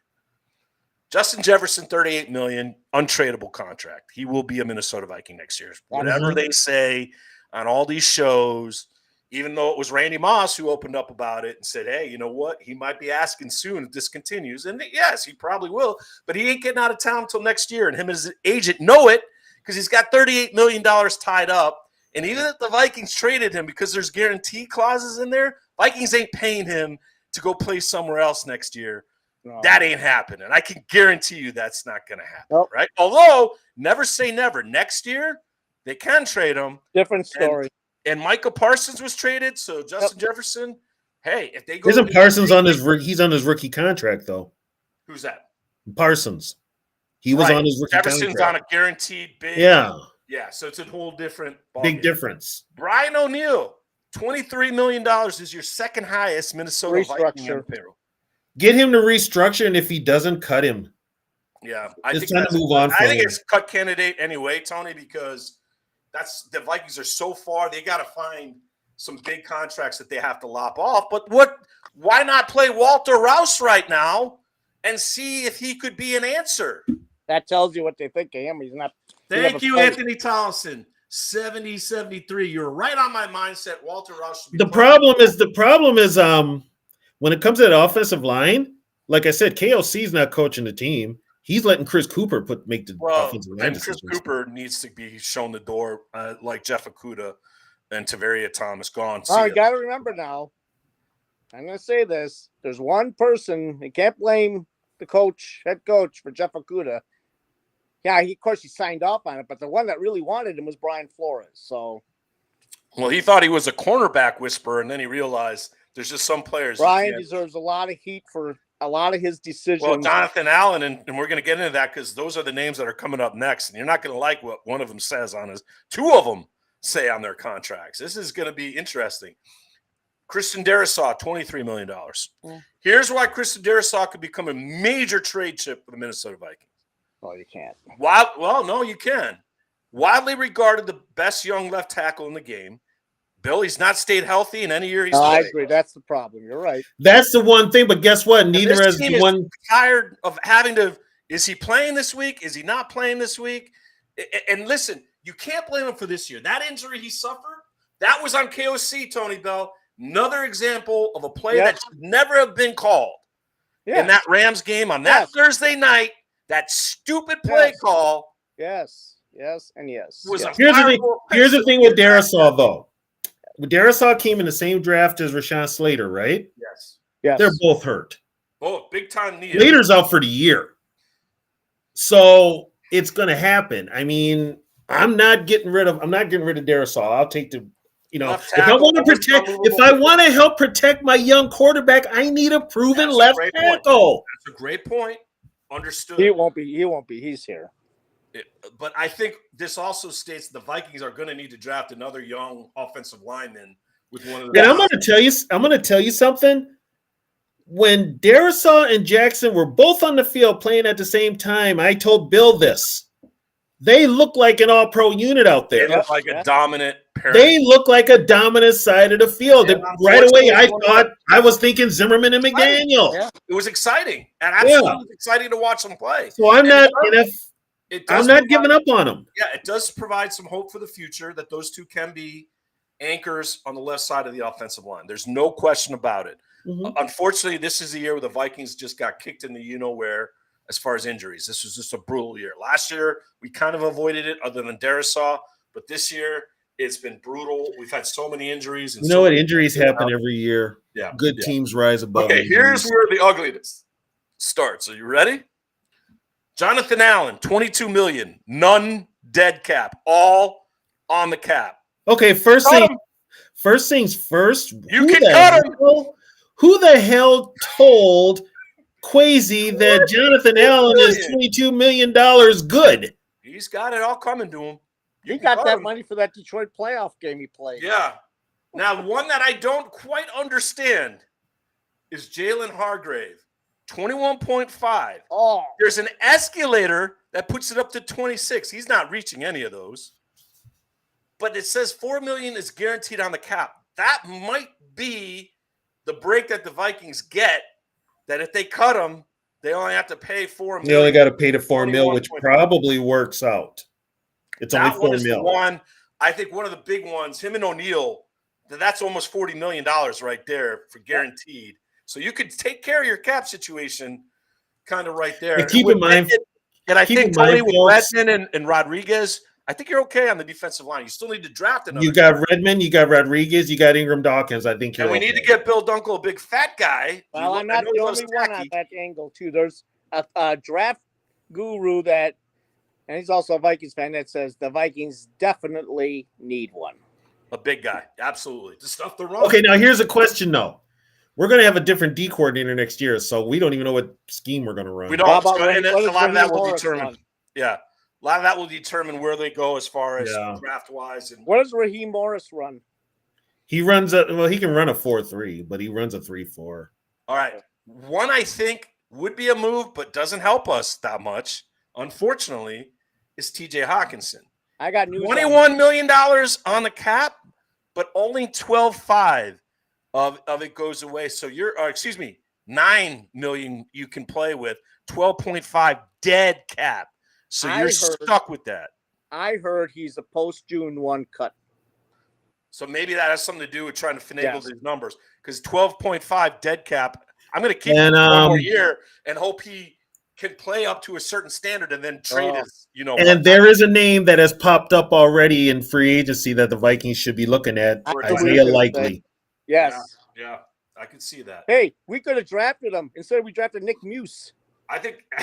Justin Jefferson, $38 million, untradeable contract. He will be a Minnesota Viking next year. Whatever they say on all these shows, even though it was Randy Moss who opened up about it and said, hey, you know what? He might be asking soon if this continues. And yes, he probably will, but he ain't getting out of town until next year. And him and his agent know it, because he's got $38 million tied up. And even if the Vikings traded him, because there's guarantee clauses in there, Vikings ain't paying him to go play somewhere else next year. No. That ain't happening. I can guarantee you that's not going to happen, Nope. right? Although, never say never. Next year, they can trade him. Different story. And Micah Parsons was traded, so Justin Jefferson, hey, if they go... Isn't Parsons on he's on his rookie contract, though? Who's that? Parsons. He was on his rookie Jefferson's contract. on a guaranteed big... Yeah, so it's a whole different ballgame. Big difference. Brian O'Neill, $23 million is your second highest Minnesota Viking on payroll. Get him to restructure, and if he doesn't, cut him. Yeah, it's time to move on. I think it's cut candidate anyway, Tony, because the Vikings are so far. They got to find some big contracts that they have to lop off. But why not play Walter Rouse right now and see if he could be an answer? That tells you what they think of him. He's not. Thank you, Anthony Tolleson. 70-73. You're right on my mindset. Walter Rouse. The problem is when it comes to that offensive line, like I said, KOC's not coaching the team. He's letting Chris Cooper make the offensive line. And Chris Cooper needs to be shown the door, like Jeff Okudah and Tavaria Thomas. Gone. All right, got to remember now. I'm going to say this. There's one person. You can't blame the head coach for Jeff Okudah. Yeah, of course he signed off on it, but the one that really wanted him was Brian Flores. So, well, he thought he was a cornerback whisperer, and then he realized there's just some players. Brian deserves a lot of heat for a lot of his decisions. Well, Jonathan Allen, and we're going to get into that because those are the names that are coming up next, and you're not going to like what one of them says on his. Two of them say on their contracts. This is going to be interesting. Christian Darrisaw, $23 million. Yeah. Here's why Christian Darrisaw could become a major trade chip for the Minnesota Vikings. Oh, you can't. Well, no, you can. Widely regarded the best young left tackle in the game. Bill, he's not stayed healthy in any year he's I agree. That's the problem. You're right. That's the one thing, but guess what? Neither has the one. Tired of having to. Is he playing this week? Is he not playing this week? And listen, you can't blame him for this year. That injury he suffered, that was on KOC, Tony Bell. Another example of a play that should never have been called in that Rams game on that Thursday night. That stupid play call. Yes. Here's the thing with Darrisaw, though. Darrisaw came in the same draft as Rashawn Slater, right? Yes. They're both hurt. Oh, big time knee. Slater's out for the year. So it's going to happen. I mean, I'm not getting rid of Darrisaw. I'll take the, if I want to help protect my young quarterback, I need a proven left tackle. That's a great point. Understood. He won't be. He's here. But I think this also states the Vikings are going to need to draft another young offensive lineman with one of the. And I'm going to tell you something. when Darisaw and Jackson were both on the field playing at the same time, I told Bill this. They look like an all-pro unit out there. They look like a dominant pair. They look like a dominant side of the field. Yeah, right away, I was thinking Zimmerman and McDaniel. Yeah. It was exciting, and absolutely exciting to watch them play. So I'm not giving up on them. Yeah, it does provide some hope for the future that those two can be anchors on the left side of the offensive line. There's no question about it. Mm-hmm. Unfortunately, this is the year where the Vikings just got kicked in the you-know-where as far as injuries. This was just a brutal year. Last year, we kind of avoided it other than Darisaw, but this year, it's been brutal. We've had so many injuries. And what? Injuries happen every year. Yeah. Good teams rise above. Okay, here's where the ugliness starts. Are you ready? Jonathan Allen, $22 million, none dead cap, all on the cap. Okay, first things first. You can cut him. Who the hell told Kwesi that Jonathan Allen is $22 million good? He's got it all coming to him. He got that money for that Detroit playoff game he played. Yeah. Now, one that I don't quite understand is Jalen Hargrave, 21.5. Oh. There's an escalator that puts it up to 26. He's not reaching any of those. But it says $4 million is guaranteed on the cap. That might be the break that the Vikings get, that if they cut him, they only have to pay $4 million. They only got to pay the $4 million, which probably works out. It's only $4 million. One, I think one of the big ones, him and O'Neal, that's almost $40 million right there for guaranteed. So you could take care of your cap situation kind of right there. And keep in mind, I think Tony with Redmond and Rodriguez, I think you're okay on the defensive line. You still need to draft another. You got Redmond, you got Rodriguez, you got Ingram Dawkins. I think you're and we need to get Bill Dunkel, a big fat guy. Well, I'm not the only one on that angle, too. There's a draft guru that, and he's also a Vikings fan, that says the Vikings definitely need one. A big guy. Absolutely. To stuff the run. Okay, now here's a question, though. We're going to have a different D coordinator next year, so we don't even know what scheme we're going to run. We don't. A lot of that will determine. Yeah. A lot of that will determine where they go as far as draft-wise. And what does Raheem Morris run? He runs he can run a 4-3, but he runs a 3-4. All right. One I think would be a move, but doesn't help us that much, unfortunately, is TJ Hawkinson. I got news. $21 million on the cap, but only 12.5 of it goes away. So $9 million you can play with, 12.5 dead cap. So you're stuck with that. I heard he's a post-June 1 cut. So maybe that has something to do with trying to finagle these numbers. Because 12.5 dead cap, I'm going to keep him one more year and hope he can play up to a certain standard and then trade his, And there is a name that has popped up already in free agency that the Vikings should be looking at. Isaiah Likely. Yes. Yeah, I can see that. Hey, we could have drafted him. Instead, we drafted Nick Muse. I think –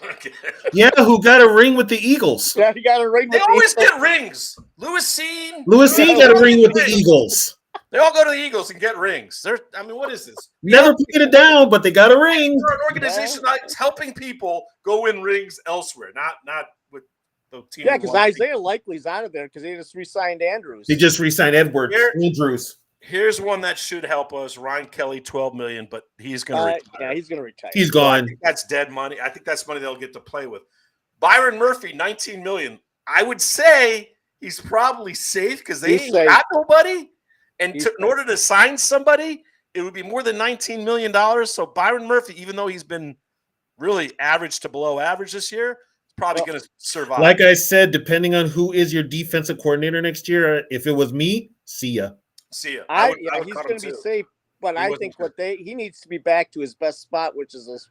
okay. Yeah, who got a ring with the Eagles. Yeah, he got a ring with the Eagles. They always get rings. Lewis Cine got a ring with the Eagles. They all go to the Eagles and get rings. What is this? Never put it down, but they got a ring. We're an organization that's helping people go win rings elsewhere, not with the team. Yeah, because Isaiah Likely's out of there because they just re-signed Andrews. They just re-signed Andrews. Here's one that should help us. Ryan Kelly, $12 million, but he's going to retire. Yeah, he's going to retire. He's gone. I think that's dead money. I think that's money they'll get to play with. Byron Murphy, $19 million. I would say he's probably safe because they ain't got nobody. And in order to sign somebody, it would be more than $19 million. So Byron Murphy, even though he's been really average to below average this year, is probably going to survive. Like I said, depending on who is your defensive coordinator next year, if it was me, see ya. See ya. He's going to be safe, but I think he needs to be back to his best spot, which is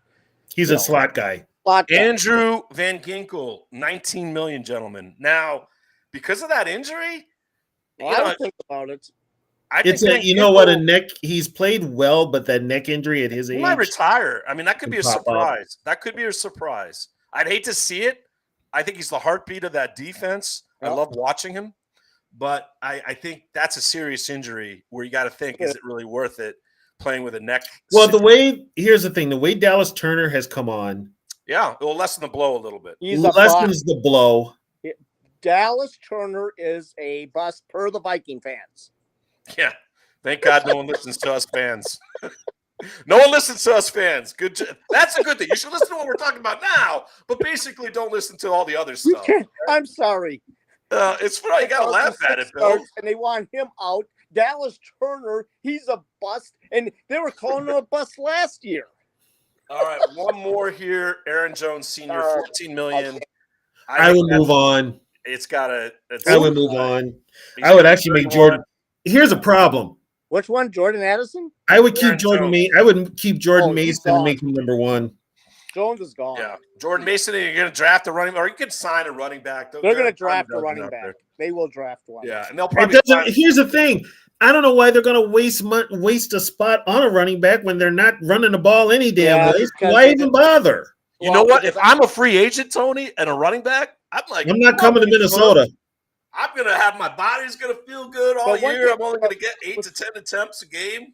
he's a slot guy. Andrew Van Ginkel, $19 million, gentlemen. Now, because of that injury, I don't think about it. A neck. He's played well, but that neck injury at his age, he might retire. I mean, that could be a surprise. That could be a surprise. I'd hate to see it. I think he's the heartbeat of that defense. I love watching him. But I think that's a serious injury where you got to think, is it really worth it playing with a neck? Well, here's the thing. The way Dallas Turner has come on. Yeah, it will lessen the blow a little bit. Lessens the blow. Dallas Turner is a bust per the Viking fans. Yeah. Thank God no one listens to us fans. No one listens to us fans. That's a good thing. You should listen to what we're talking about now, but basically don't listen to all the other stuff. I'm sorry. It's funny. You got to laugh at it, Bill. And they want him out. Dallas Turner, he's a bust, and they were calling him a bust last year. All right, one more here. Aaron Jones Sr., $14 million. Okay. I would move on. It's got to. I would move on. I would actually make Jordan. Here's a problem. Which one, Jordan Addison? I would keep Jordan Mason. I would keep Jordan Mason and gone. make him number one. Jones is gone. Yeah, Jordan Mason. You're going to draft a running, or you can sign a running back. They're going to draft a running back. They will draft one. Yeah, and they'll probably. Here's the thing. I don't know why they're going to waste a spot on a running back when they're not running the ball any damn way. Why even bother? You know what? If I'm a free agent, Tony, and a running back, I'm not coming to Minnesota. I'm going to have my body's going to feel good all year. I'm only going to get 8 to 10 attempts a game.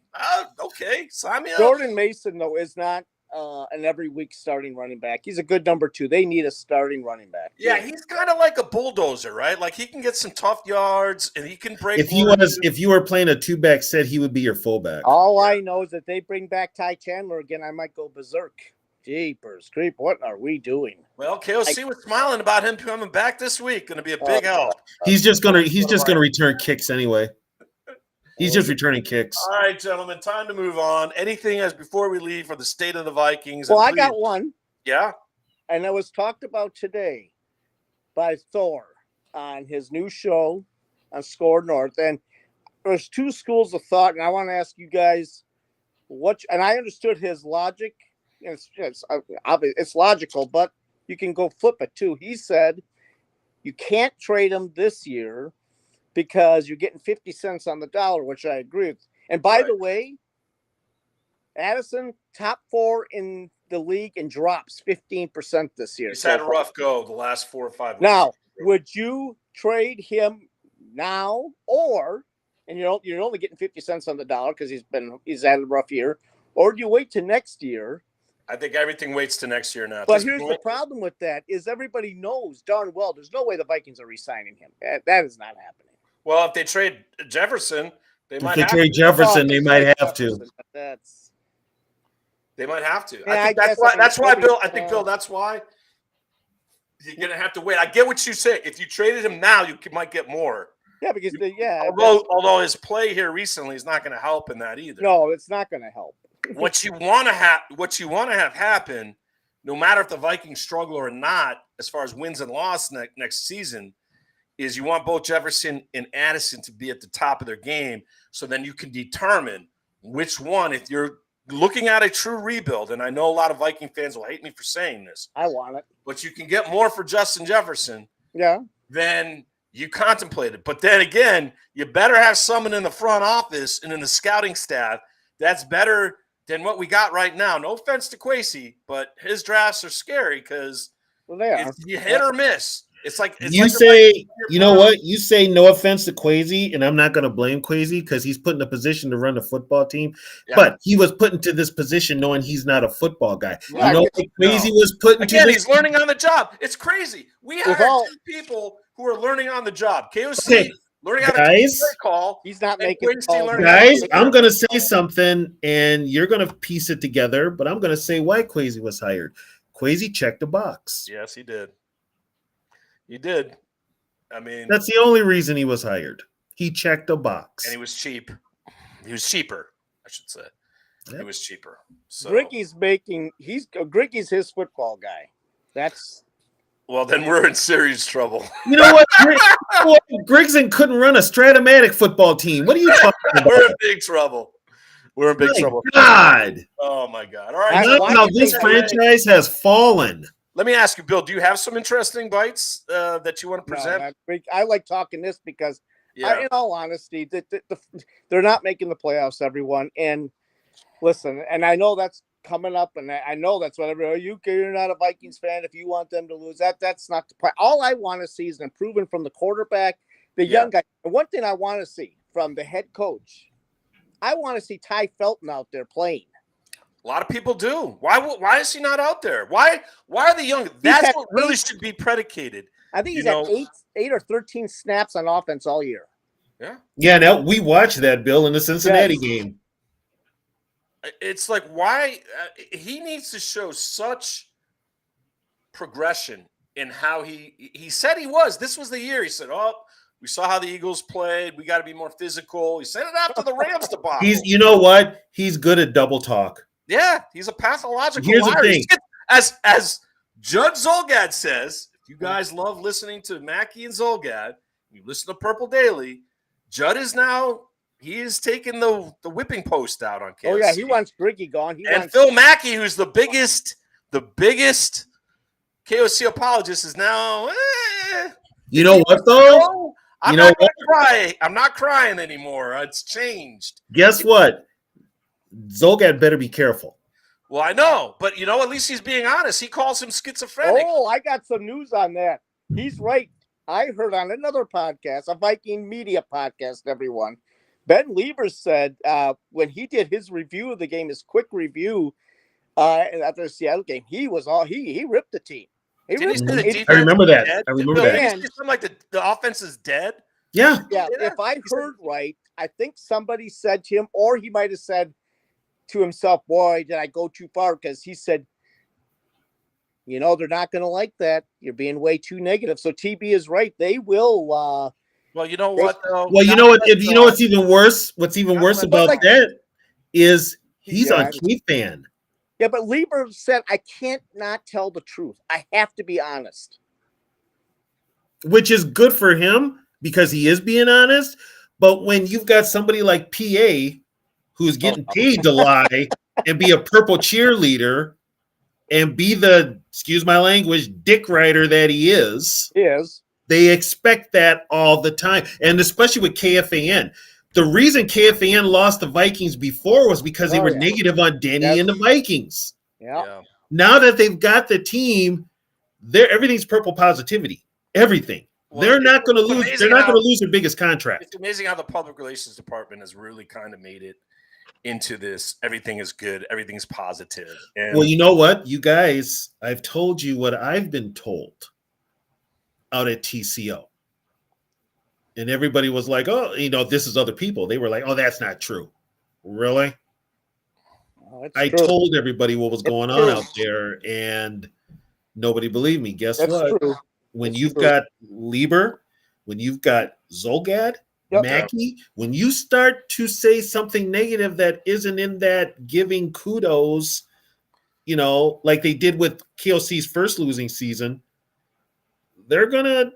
Okay, sign me up. Jordan Mason, though, is not an every week starting running back. He's a good number 2. They need a starting running back. Yeah, he's kind of like a bulldozer, right? Like he can get some tough yards and he can break. If you were playing a 2-back set, he would be your fullback. All I know is that they bring back Ty Chandler again, I might go berserk. Jeepers creep! What are we doing? Well, KOC was smiling about him coming back this week. Going to be a big help. He's just gonna return kicks anyway. He's just returning kicks. All right, gentlemen, time to move on. Anything as before we leave for the state of the Vikings? Well, I got one. Yeah, and it was talked about today by Thor on his new show on Score North. And there's 2 schools of thought, and I want to ask you guys and I understood his logic. It's logical, but you can go flip it too. He said you can't trade him this year because you're getting 50 cents on the dollar, which I agree with. And by the way, Addison, top 4 in the league and drops 15% this year. He's had a rough go the last 4 or 5 weeks. Now, would you trade him now, and you're only getting 50 cents on the dollar because he's had a rough year, or do you wait till next year? I think everything waits to next year now. But here's the problem with that is everybody knows darn well there's no way the Vikings are re-signing him. That is not happening. Well, if they trade Jefferson, they might have to. They might have to. Yeah, I think that's why, Bill. I think, Bill, that's why you're going to have to wait. I get what you say. If you traded him now, you might get more. Yeah, because although his play here recently is not going to help in that either. No, it's not going to help. What you want to have happen, no matter if the Vikings struggle or not, as far as wins and losses next season, is you want both Jefferson and Addison to be at the top of their game, so then you can determine which one. If you're looking at a true rebuild, and I know a lot of Viking fans will hate me for saying this, I want it, but you can get more for Justin Jefferson. Yeah. Than you contemplated. But then again, you better have someone in the front office and in the scouting staff that's better than what we got right now. No offense to Kwesi, but his drafts are scary because you hit or miss. It's like you say, you know what? You say no offense to Kwesi, and I'm not going to blame Kwesi because he's put in a position to run a football team. Yeah. But he was put into this position knowing he's not a football guy. Yeah, you know what Kwesi was put into again, he's learning on the job. It's crazy. We hired 2 people who are learning on the job. KOC learning how to call. He's not making calls. Guys, I'm going to say something, and you're going to piece it together, but I'm going to say why Kwesi was hired. Kwesi checked the box. Yes, he did. He did. I mean, that's the only reason he was hired. He checked a box. And he was cheap. He was cheaper, I should say. Yep. He was cheaper. So Griggy's his football guy. Well, then we're in serious trouble. You know what? Grigson couldn't run a Stratomatic football team. What are you talking about? We're in big trouble. We're in big trouble. God. Oh, my God. All right. Now this franchise has fallen. Let me ask you, Bill, do you have some interesting bites that you want to present? No, I like talking this because, in all honesty, they're not making the playoffs, everyone. And listen, and I know that's coming up, and I know that's what you're not a Vikings fan if you want them to lose. That's not the point. All I want to see is an improvement from the quarterback, the young guy. And one thing I want to see from the head coach, I want to see Ty Felton out there playing. A lot of people do. Why is he not out there? Why are the young? That's what really should be predicated. I think he's had 8 or 13 snaps on offense all year. Yeah. Yeah. Now we watched that, Bill, in the Cincinnati game. It's like, why he needs to show such progression in how he said he was. This was the year. He said, "Oh, we saw how the Eagles played. We got to be more physical." He said it after the Rams debacle. You know what? He's good at double talk. Yeah, he's a pathological Here's liar. the thing. As Judge Zolgad says, if you guys love listening to Mackey and Zolgad, you listen to Purple Daily, Judd is now he is taking the whipping post out on KFC. Oh yeah, he wants Griggy gone. And Phil Mackey, who's the biggest KOC apologist, is now. You know what though? I'm not gonna cry. I'm not crying anymore. It's changed. Guess what? Zolgad better be careful. Well, I know, but at least he's being honest. He calls him schizophrenic. Oh, I got some news on that. He's right. I heard on another podcast, a Viking media podcast, everyone. Ben Lieber said when he did his review of the game, his quick review after the Seattle game, he ripped the team. Did he say the defense I remember that. dead? I remember that. Did he say something like the offense is dead? Yeah. Yeah, if I heard right, I think somebody said to him, or he might have said to himself, boy, did I go too far? Because he said, they're not going to like that. You're being way too negative. So TB is right. They will. Well, you know what, though? Well, you know what? You know what's even worse? What's even worse about that is he's on Keith fan. Yeah, but Lieber said, I can't not tell the truth. I have to be honest. Which is good for him because he is being honest. But when you've got somebody like PA who's getting paid to lie and be a purple cheerleader and be the, excuse my language, dick rider that he is, they expect that all the time. And especially with KFAN. The reason KFAN lost the Vikings before was because they were negative on Denny and the Vikings. Yeah. Now that they've got the team, everything's purple positivity. Everything. Well, they're not going to lose. They're not going to lose their biggest contract. It's amazing how the public relations department has really kind of made it into this. Everything is good. Everything's positive. And well, you know what, you guys, I've told you what I've been told out at TCO. And everybody was like, oh, this is other people. They were like, oh, that's not true. Really? I told everybody what was going on out there, and nobody believed me. Guess what? True. When you've got Lieber, when you've got Zolgad, Mackey, when you start to say something negative that isn't in that giving kudos, like they did with KOC's first losing season, they're gonna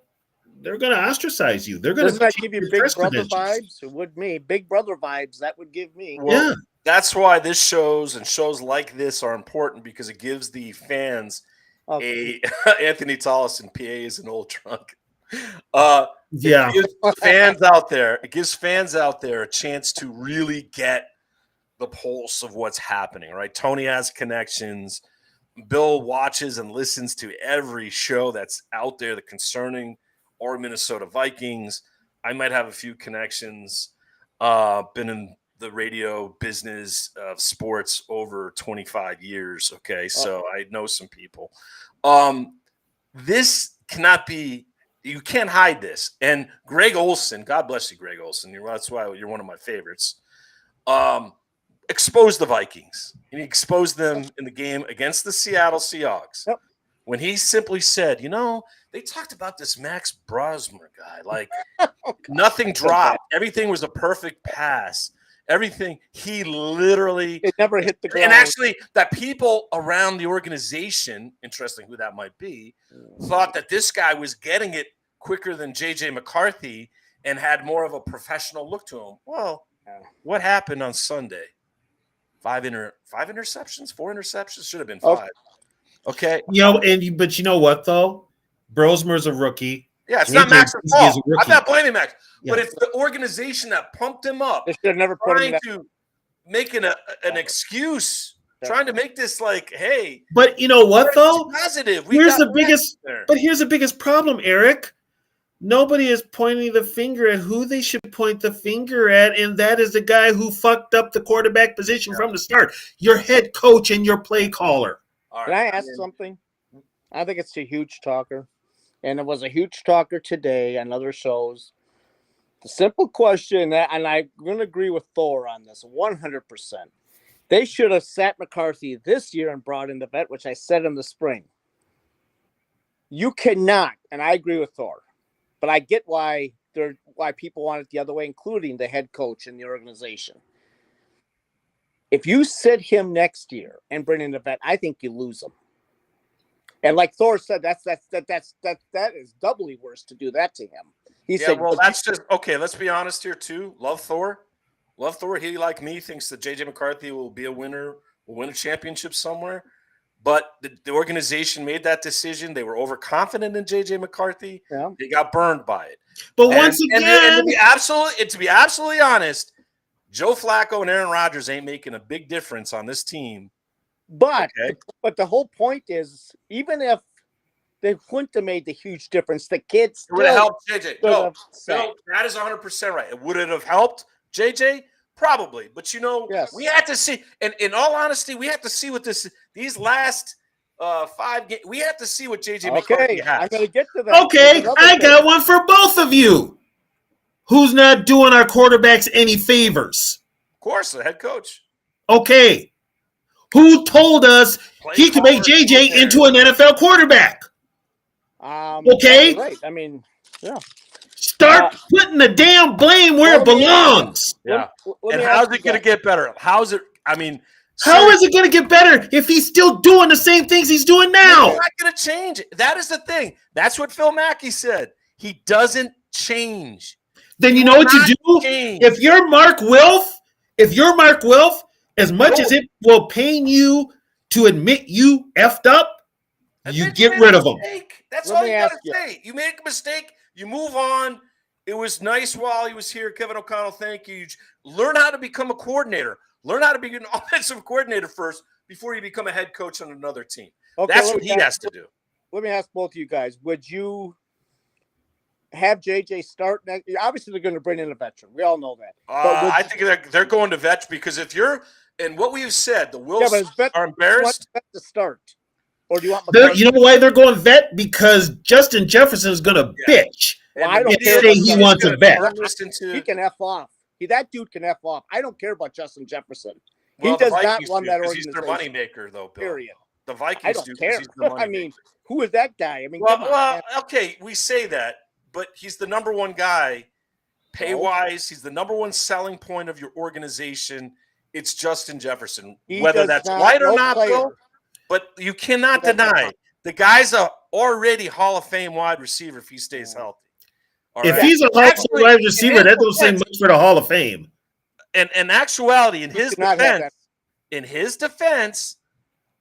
ostracize you. They're gonna. Doesn't that give you Big Brother vibes? It would me. Big Brother vibes. That would give me. Well, that's why this shows and shows like this are important because it gives the fans a Anthony Tollison, PA is an old trunk. It gives fans out there. It gives fans out there a chance to really get the pulse of what's happening. Right? Tony has connections. Bill watches and listens to every show that's out there, the concerning or Minnesota Vikings. I might have a few connections. Been in the radio business of sports over 25 years. Okay, so I know some people. This cannot be. You can't hide this. And Greg Olson, God bless you, Greg Olson. That's why you're one of my favorites. Exposed the Vikings. And he exposed them in the game against the Seattle Seahawks. Yep. When he simply said, they talked about this Max Brosmer guy. Like, nothing dropped. Everything was a perfect pass. Everything. He literally. It never hit the ground. And actually, that people around the organization, interesting who that might be, thought that this guy was getting it quicker than J.J. McCarthy and had more of a professional look to him. Well, what happened on Sunday? 4 interceptions? Should have been 5. Okay. But you know what, though? Brosmer's a rookie. Yeah, it's not Max's fault. I'm not blaming Max. Yeah. But it's the organization that pumped him up. They should have never put him to make an excuse. Trying to make this like, hey. But you know what, though? Positive. Here's the biggest problem, Eric. Nobody is pointing the finger at who they should point the finger at, and that is the guy who fucked up the quarterback position from the start. Your head coach and your play caller. Can I ask something? I think it's a huge talker, and it was a huge talker today on other shows. The simple question, and I'm going to agree with Thor on this 100%. They should have sat McCarthy this year and brought in the vet, which I said in the spring. You cannot, and I agree with Thor, but I get why people want it the other way, including the head coach and the organization. If you sit him next year and bring in the vet, I think you lose him. And like Thor said, that is doubly worse to do that to him. He said, well, that's just okay. Let's be honest here too. Love Thor. He, like me, thinks that JJ McCarthy will be a winner, will win a championship somewhere. But the organization made that decision. They were overconfident in JJ McCarthy. Yeah. They got burned by it. But once again, to be absolutely honest, Joe Flacco and Aaron Rodgers ain't making a big difference on this team. But the whole point is, even if they wouldn't have made the huge difference, the kids would have helped JJ. No, no, that is 100% right. Would it have helped JJ? Probably. But yes. We had to see, and in all honesty, we have to see what these last 5 games. We have to see what JJ McCarthy has. I'm going to get to that. Okay, I got one for both of you. Who's not doing our quarterbacks any favors? Of course, the head coach. Okay. Who told us he could make JJ into an NFL quarterback? Okay. Right. I mean, yeah. Start putting the damn blame where it belongs. Yeah. And how's it going to get better? How's it? I mean, how is it going to get better if he's still doing the same things he's doing now? He's not going to change. That is the thing. That's what Phil Mackey said. He doesn't change. Then you know what you do? If you're Mark Wilf, as much as it will pain you to admit you effed up, you get rid of him. That's all you got to say. You make a mistake, you move on. It was nice while he was here. Kevin O'Connell, thank you. Learn how to become a coordinator. Learn how to be an offensive coordinator first before you become a head coach on another team. Okay, that's what he has to do. Let me ask both of you guys. Would you have JJ start next? Obviously, they're going to bring in a veteran. We all know that. I think they're going to vet because if you're – and what we've said, the Wills are embarrassed. To start. Or do you want you know why they're going vet? Because Justin Jefferson is going to bitch. Well, I don't care say he wants a vet. He can F off. That dude can F off. I don't care about Justin Jefferson. Well, he does not run that organization. He's their moneymaker, though, Bill. Period. The Vikings I don't care. I mean, who is that guy? I mean, well, okay, we say that, but he's the number one guy pay-wise. He's the number one selling point of your organization. It's Justin Jefferson. Whether that's right or not, Bill, but you cannot deny the guy's a already Hall of Fame wide receiver if he stays healthy. If he's a Hall of Fame wide receiver, that doesn't say much for the Hall of Fame. And in actuality, in his defense,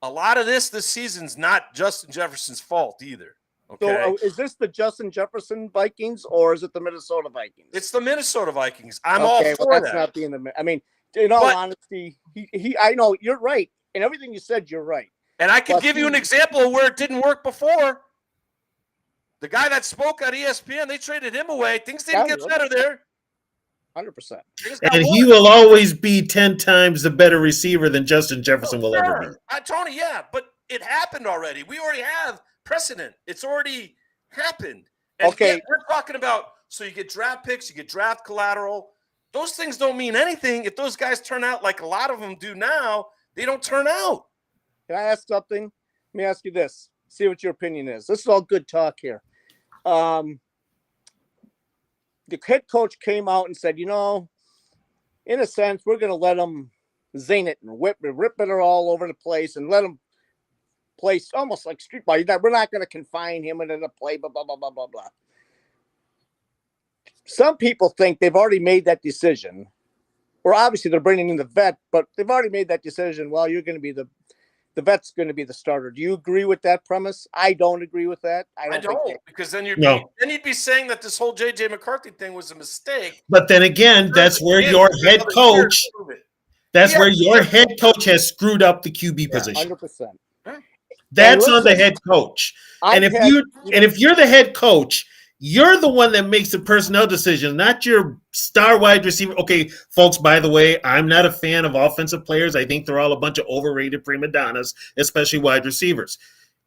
a lot of this season's not Justin Jefferson's fault either. Okay. So is this the Justin Jefferson Vikings or is it the Minnesota Vikings? It's the Minnesota Vikings. I'm all for that. Not being the. I mean, in all honesty, he. I know you're right, and everything you said, you're right. And I can give you an example of where it didn't work before. The guy that spoke on ESPN, they traded him away. Things didn't get better there. 100%. And he will always be 10 times the better receiver than Justin Jefferson will ever be. Tony, yeah, but it happened already. We already have precedent. It's already happened. And okay. We're talking about, so you get draft picks, you get draft collateral. Those things don't mean anything. If those guys turn out like a lot of them do now, they don't turn out. Can I ask something? Let me ask you this. See what your opinion is. This is all good talk here. The head coach came out and said, in a sense, we're going to let them zing it and rip it all over the place and let them play almost like street ball. We're not going to confine him into the play, blah, blah, blah, blah, blah, blah. Some people think they've already made that decision. Or obviously they're bringing in the vet, but they've already made that decision. Well, you're going to be the vet's going to be the starter. Do you agree with that premise? I don't agree with that. I don't because then you'd be saying that this whole JJ McCarthy thing was a mistake. But then again, that's where your head coach. That's where your head coach has screwed up the QB position. 100%. That's on the head coach. And if you're the head coach, you're the one that makes the personnel decision, not your star wide receiver. Okay, folks, by the way, I'm not a fan of offensive players. I think they're all a bunch of overrated prima donnas, especially wide receivers.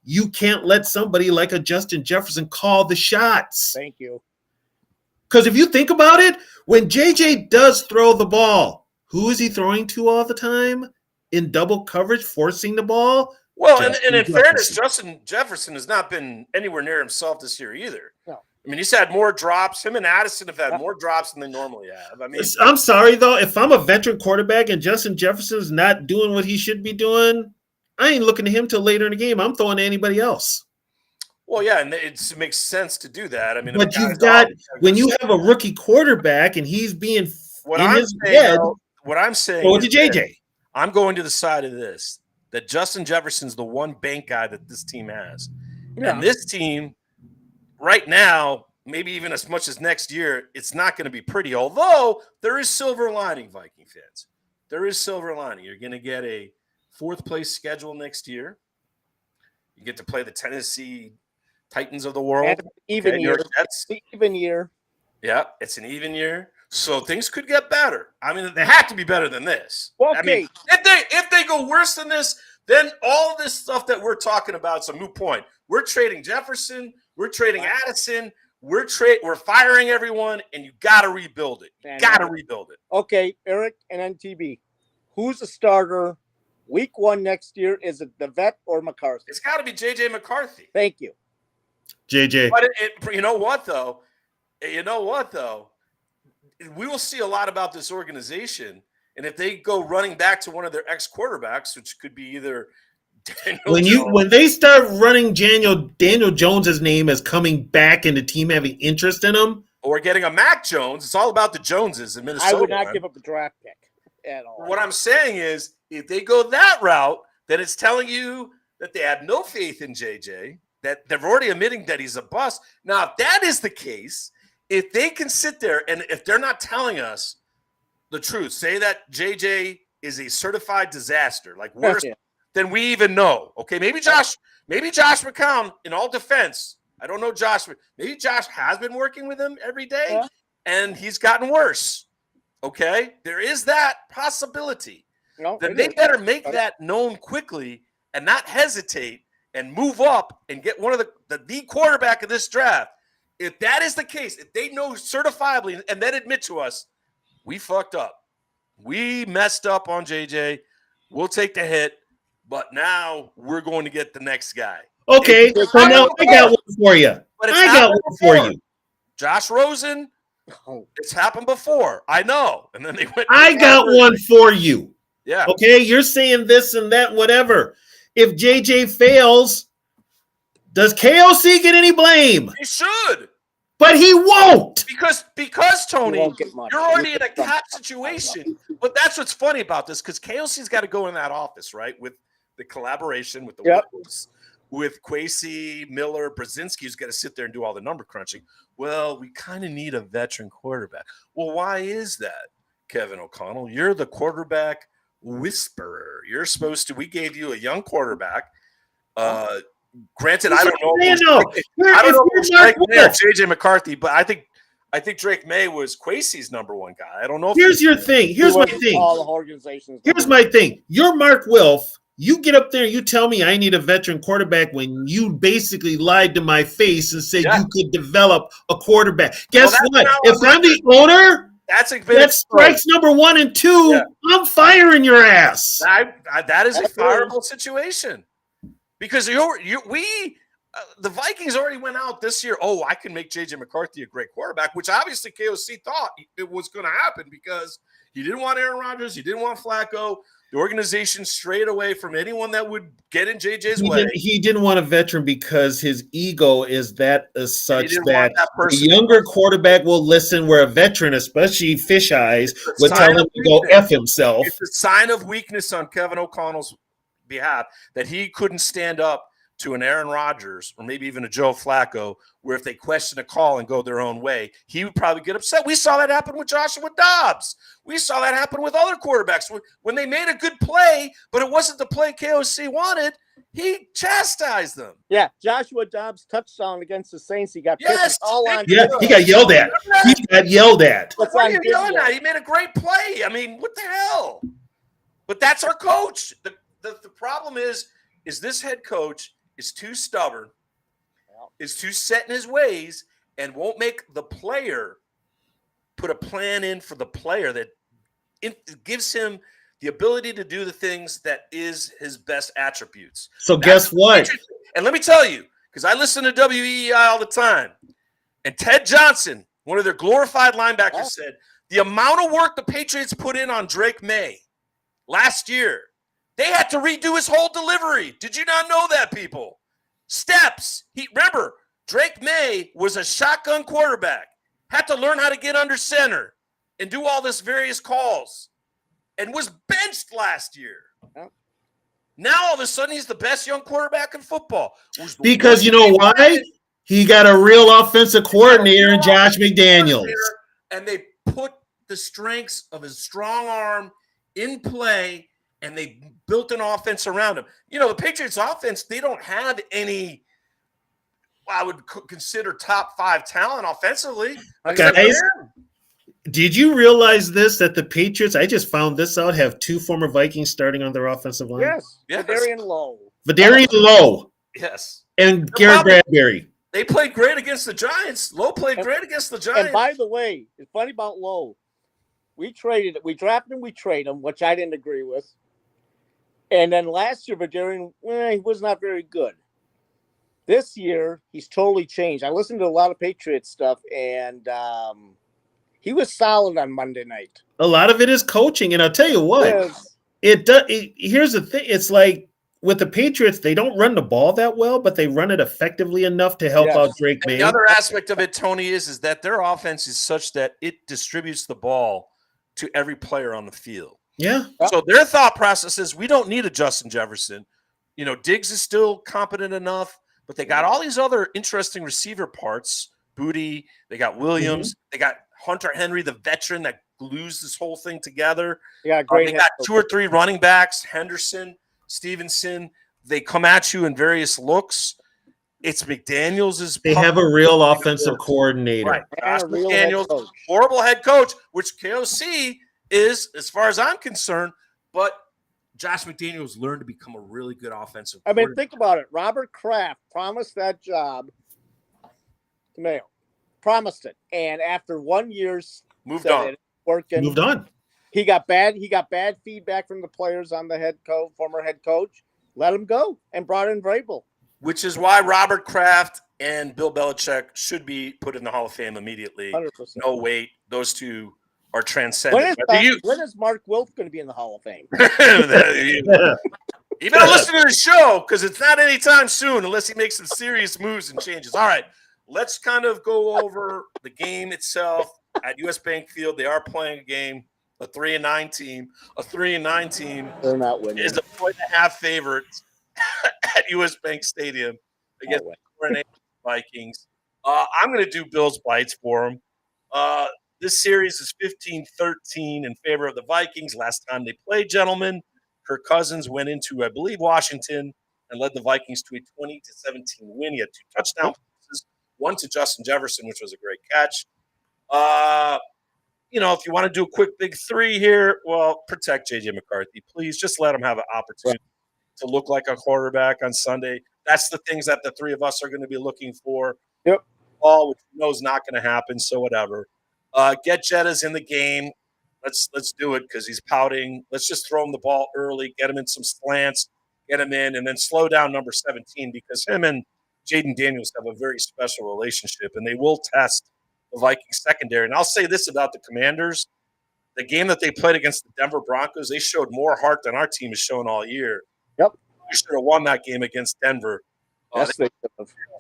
You can't let somebody like a Justin Jefferson call the shots. Thank you. Because if you think about it, when JJ does throw the ball, who is he throwing to all the time? in double coverage, forcing the ball. Well, and in fairness, Justin Jefferson has not been anywhere near himself this year either. No. I mean, he's had more drops. Him and Addison have had more drops than they normally have. I mean, I'm sorry, though. If I'm a veteran quarterback and Justin Jefferson's not doing what he should be doing, I ain't looking to him till later in the game. I'm throwing to anybody else. well, yeah, and it makes sense to do that. I mean, But you've got when you have a rookie quarterback and he's being what in I'm his saying, head. what I'm saying, Go to JJ. I'm going to the side of this that Justin Jefferson's the one bank guy that this team has, and this team right now, maybe even as much as next year, it's not going to be pretty. Although there is silver lining, Viking fans. There is silver lining. You're going to get a fourth place schedule next year. You get to play the Tennessee Titans of the world. Even year. Even year. Yeah, it's an even year. So things could get better. I mean, they have to be better than this. Okay. I mean, if they go worse than this, then all this stuff that we're talking about is a moot point. We're trading Jefferson. We're trading Addison. We're firing everyone, and you got to rebuild it. You got to rebuild it. Okay, Eric and NTB, who's the starter week 1 next year? Is it the vet or McCarthy? It's got to be J.J. McCarthy. Thank you. JJ. But you know what, though? We will see a lot about this organization, and if they go running back to one of their ex-quarterbacks, which could be either when they start running Daniel Jones's name as coming back and the team having interest in him, or getting a Mac Jones, it's all about the Joneses in Minnesota. I would not give up a draft pick at all. What I'm saying is, if they go that route, then it's telling you that they have no faith in JJ, that they're already admitting that he's a bust. Now, if that is the case, if they can sit there and if they're not telling us the truth, say that JJ is a certified disaster, like worse than we even know. Okay, maybe Josh McCown, in all defense, I don't know Josh. Maybe Josh has been working with him every day, and he's gotten worse. Okay, there is that possibility. Then they better make that known quickly and not hesitate and move up and get one of the quarterback of this draft. If that is the case, if they know certifiably and then admit to us, we fucked up. We messed up on JJ. We'll take the hit, but now we're going to get the next guy. Okay, so now I got one for you. I got one for you. Josh Rosen, it's happened before. I know. And then they went. I got one for you. Yeah. Okay, you're saying this and that, whatever. If JJ fails, does KOC get any blame? He should. But he won't. Because Tony, you're already in a cap situation. But that's what's funny about this, because KOC's got to go in that office, right? With the collaboration with the Wolves, with Kwesi, Miller, Brzezinski, who's got to sit there and do all the number crunching. Well, we kind of need a veteran quarterback. Well, why is that, Kevin O'Connell? You're the quarterback whisperer. You're supposed to. We gave you a young quarterback. Granted, I don't know. I don't know if Drake May or JJ McCarthy, but I think Drake May was Kwesi's number one guy. I don't know. Here's your thing. Here's my thing. All the organizations. Here's my thing. You're Mark Wilf. You get up there and you tell me I need a veteran quarterback when you basically lied to my face and said you could develop a quarterback. Guess what? If I'm the owner, that's strikes number 1 and 2. I'm firing your ass. That is a fireable situation. Because the Vikings already went out this year. Oh, I can make J.J. McCarthy a great quarterback, which obviously KOC thought it was going to happen because he didn't want Aaron Rodgers. He didn't want Flacco. The organization strayed away from anyone that would get in JJ's way. He didn't want a veteran because his ego is that such that the younger quarterback will listen, where a veteran, especially fish eyes, would tell him to go F himself. It's a sign of weakness on Kevin O'Connell's behalf that he couldn't stand up to an Aaron Rodgers or maybe even a Joe Flacco, where if they question a call and go their own way, he would probably get upset. We saw that happen with Joshua Dobbs. We saw that happen with other quarterbacks. When they made a good play, but it wasn't the play KOC wanted, he chastised them. Yeah, Joshua Dobbs' touchdown against the Saints, he got pissed all on. Yeah, he got yelled at. He got yelled at. What are you yelling at? He made a great play. I mean, what the hell? But that's our coach. The problem is this head coach is too stubborn, is too set in his ways, and won't make the player put a plan in for the player that gives him the ability to do the things that is his best attributes. So guess what? And let me tell you, because I listen to WEEI all the time, and Ted Johnson, one of their glorified linebackers, said the amount of work the Patriots put in on Drake May last year, they had to redo his whole delivery. Did you not know that, people? Steps. Remember, Drake May was a shotgun quarterback, had to learn how to get under center and do all this various calls, and was benched last year. Now all of a sudden he's the best young quarterback in football. Because you know why? He got a real offensive coordinator in Josh McDaniels. And they put the strengths of his strong arm in play, and they built an offense around him. You know, the Patriots offense, they don't have any, I would consider top 5 talent offensively. Guys, did you realize this, that the Patriots, I just found this out, have 2 former Vikings starting on their offensive line? Yes. Vadarian Lowe. Vadarian Lowe. Yes. And Garrett Bradbury. They played great against the Giants. Lowe played great against the Giants. And by the way, it's funny about Lowe. We drafted him, we traded him, which I didn't agree with. And then last year, Vadarian, he was not very good. This year, he's totally changed. I listened to a lot of Patriots stuff, and he was solid on Monday night. A lot of it is coaching, and I'll tell you what, here's the thing. It's like with the Patriots, they don't run the ball that well, but they run it effectively enough to help out Drake May. The other aspect of it, Tony, is that their offense is such that it distributes the ball to every player on the field. Yeah. So their thought process is we don't need a Justin Jefferson. You know, Diggs is still competent enough, but they got all these other interesting receiver parts. Booty, they got Williams, they got Hunter Henry, the veteran that glues this whole thing together. They got 2 or 3 running backs, Henderson, Stevenson. They come at you in various looks. It's McDaniels. They have a real offensive coordinator. Right. Josh McDaniels, horrible head coach, which KOC is, as far as I'm concerned, but Josh McDaniels learned to become a really good offensive coordinator. I mean, think about it. Robert Kraft promised that job to Mayo. Promised it. And after 1 year's moved on. He got bad feedback from the players on the former head coach. Let him go and brought in Vrabel. Which is why Robert Kraft and Bill Belichick should be put in the Hall of Fame immediately. 100%. No wait, those two are transcendent. When is Mark Wilf going to be in the Hall of Fame? You better listen to the show because it's not anytime soon unless he makes some serious moves and changes. All right, let's kind of go over the game itself at US Bank Field. They are playing a game, a 3-9 team. A 3-9 team They're not winning. is a 1.5 favorite at US Bank Stadium against the Vikings. I'm going to do Bill's Bites for them. This series is 15-13 in favor of the Vikings. Last time they played, gentlemen, Kirk Cousins went into, I believe, Washington and led the Vikings to a 20-17 win. He had 2 touchdown passes, one to Justin Jefferson, which was a great catch. If you want to do a quick big 3 here, well, protect J.J. McCarthy. Please just let him have an opportunity to look like a quarterback on Sunday. That's the things that the 3 of us are going to be looking for. Yep. All which we know is not going to happen, so whatever. Get Jettas in the game. Let's do it because he's pouting. Let's just throw him the ball early, get him in some slants, get him in, and then slow down number 17 because him and Jaden Daniels have a very special relationship, and they will test the Vikings secondary. And I'll say this about the Commanders. The game that they played against the Denver Broncos, they showed more heart than our team has shown all year. Yep. We should have won that game against Denver. Yes, they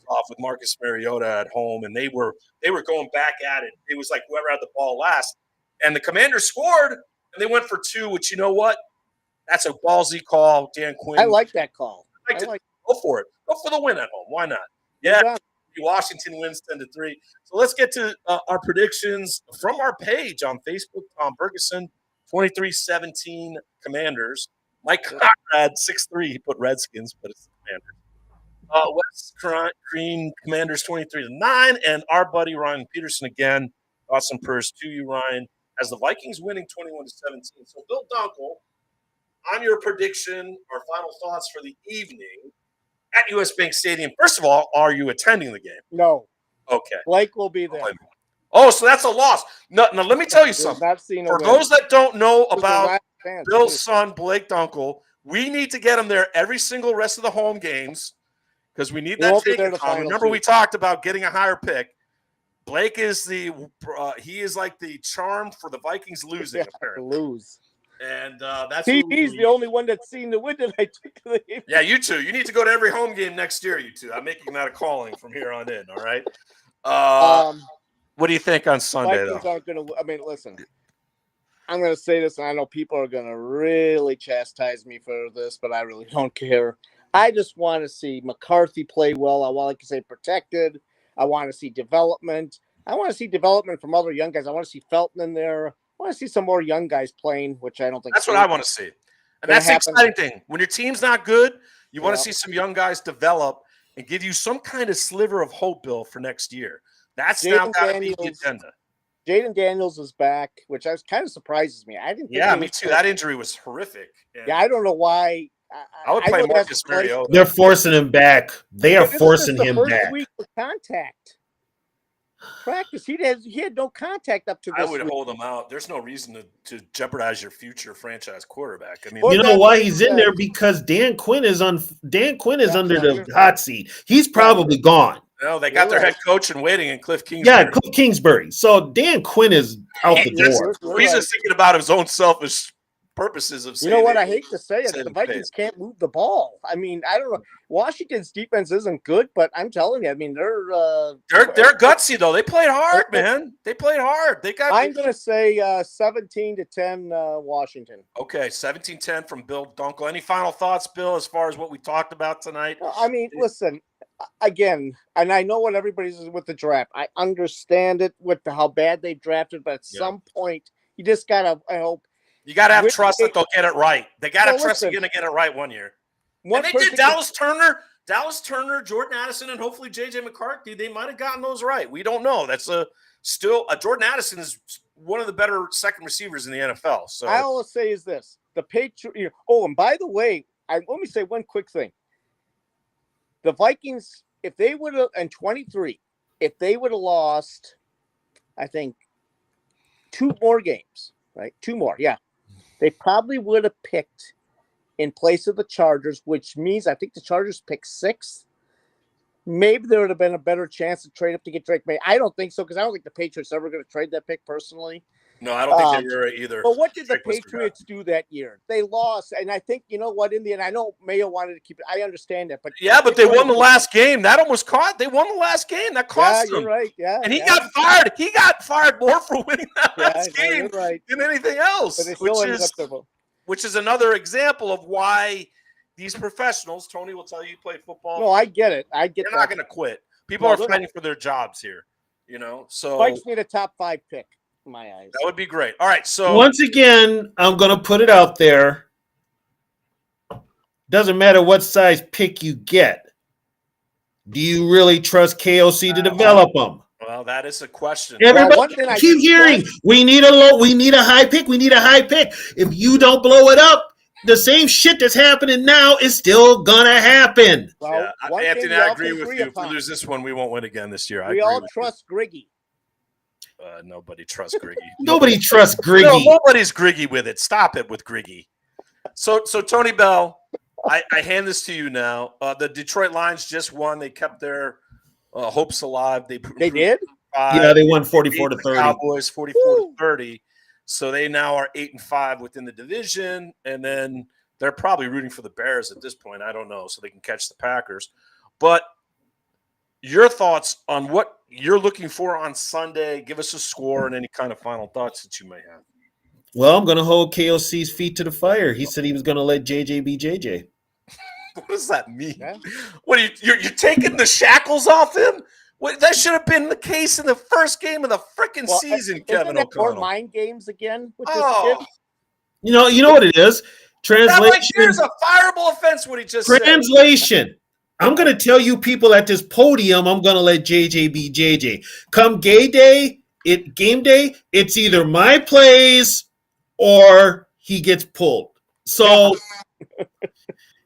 off with Marcus Mariota at home, and they were going back at it. It was like whoever had the ball last. And the Commanders scored, and they went for 2, which you know what? That's a ballsy call, Dan Quinn. I like that call. Go for it. Go for the win at home. Why not? Yeah. Washington wins 10-3. So let's get to our predictions from our page on Facebook. Tom Ferguson, 23-17 Commanders. Mike Conrad, 6-3. He put Redskins, but it's the Commanders. Wes Green, Commanders 23-9. And our buddy Ryan Peterson again. Awesome prayers to you, Ryan. Has the Vikings winning 21-17. So Bill Dunkel, on your prediction or final thoughts for the evening at US Bank Stadium. First of all, are you attending the game? No. Okay. Blake will be there. Oh, so that's a loss. Now let me tell you something. For those that don't know about chance. Bill's son, Blake Dunkel. We need to get him there every single rest of the home games because we need He won't that be there take. the final Remember, two. we talked about getting a higher pick. Blake is he is like the charm for the Vikings losing, Yeah, apparently. lose. And that's See, what we he's need. the only one that's seen the win that I took to the game. Yeah, you two. You need to go to every home game next year, you two. I'm making that a calling from here on in, all right? What do you think on Sunday, Vikings though? aren't going to – I mean, listen. I'm going to say this, and I know people are going to really chastise me for this, but I really don't care. I just want to see McCarthy play well. I want, like you say, protected. I want to see development. I want to see development from other young guys. I want to see Felton in there. I want to see some more young guys playing, which I don't think that's what I want to see. And that's the exciting thing. When your team's not good, you want to see some young guys develop and give you some kind of sliver of hope, Bill, for next year. That's now got to be the agenda. Jaden Daniels is back, which kind of surprises me. I didn't. Yeah, me too. That injury was horrific. Yeah, I don't know why. I would play Marcus Mariota. They're forcing him back. They are forcing him back. First week of contact practice, he had no contact up to this. I would week. hold him out. There's no reason to jeopardize your future franchise quarterback. I mean, you know why he's in there? Because Dan Quinn is under the hot seat. He's probably gone. No, they got their head coach in waiting in Cliff Kingsbury. Yeah, Cliff Kingsbury. So Dan Quinn is out the door. He's just thinking about his own selfish purposes of. You know what? I hate to say it. The Vikings can't move the ball. I mean, I don't know. Washington's defense isn't good, but I'm telling you, I mean, they're gutsy though. They played hard, man. They played hard. I'm going to say 17-10 Washington. Okay, 17-10 from Bill Dunkel. Any final thoughts, Bill, as far as what we talked about tonight? I mean, listen. Again, and I know what everybody's with the draft. I understand it with how bad they drafted, but at some point, you just gotta. I hope you gotta have trust that they'll get it right. They gotta trust they're gonna get it right one year. And they did. Dallas Turner, Jordan Addison, and hopefully JJ McCarthy. They might have gotten those right. We don't know. That's still Jordan Addison is one of the better second receivers in the NFL. So all I'll say is this: the Patriots. Oh, and by the way, let me say one quick thing. The Vikings, if they would have, in 23, if they would have lost, I think, 2 more games, right? 2 more, yeah. They probably would have picked in place of the Chargers, which means I think the Chargers picked 6th. Maybe there would have been a better chance to trade up to get Drake May. I don't think so, because I don't think the Patriots are ever going to trade that pick personally. No, I don't think they were either. But what did the Patriots do that year? They lost, and I think, you know what, in the end, I know Mayo wanted to keep it. I understand that. But but they won the last game. That almost caught. They won the last game. That cost them. You're right. Yeah, and he got fired. He got fired more for winning that last game than anything else, which is another example of why these professionals, Tony will tell you, play football. No, I get it. They're not going to quit. People are fighting for their jobs here, So Vikes need a top 5 pick. In my eyes. That would be great. All right, so once again, I'm going to put it out there. Doesn't matter what size pick you get. Do you really trust KOC to develop them? Well, that is a question. Everybody keep hearing, we need a high pick. We need a high pick. If you don't blow it up, the same shit that's happening now is still gonna happen. Well, Anthony, I agree with you. If we lose this one, we won't win again this year. We all trust Griggy. Nobody trusts Griggy. Nobody trusts Griggy. No, nobody's Griggy with it. Stop it with Griggy. So Tony Bell, I hand this to you now. The Detroit Lions just won. They kept their hopes alive. They did? Yeah, they won 44-30. Cowboys 44-30. So they now are 8-5 within the division, and then they're probably rooting for the Bears at this point. I don't know, so they can catch the Packers. But your thoughts on what you're looking for on Sunday? Give us a score and any kind of final thoughts that you may have. Well, I'm going to hold KOC's feet to the fire. He said he was going to let JJ be JJ. What does that mean? Yeah. What are you're taking the shackles off him? What, that should have been the case in the first game of the freaking season, Kevin O'Connell. More mind games again with this kid? You know what it is? Translation. Here's a fireable offense. What he just said. Translation. I'm going to tell you people at this podium, I'm going to let JJ be JJ. Come game day, it's either my plays or he gets pulled. So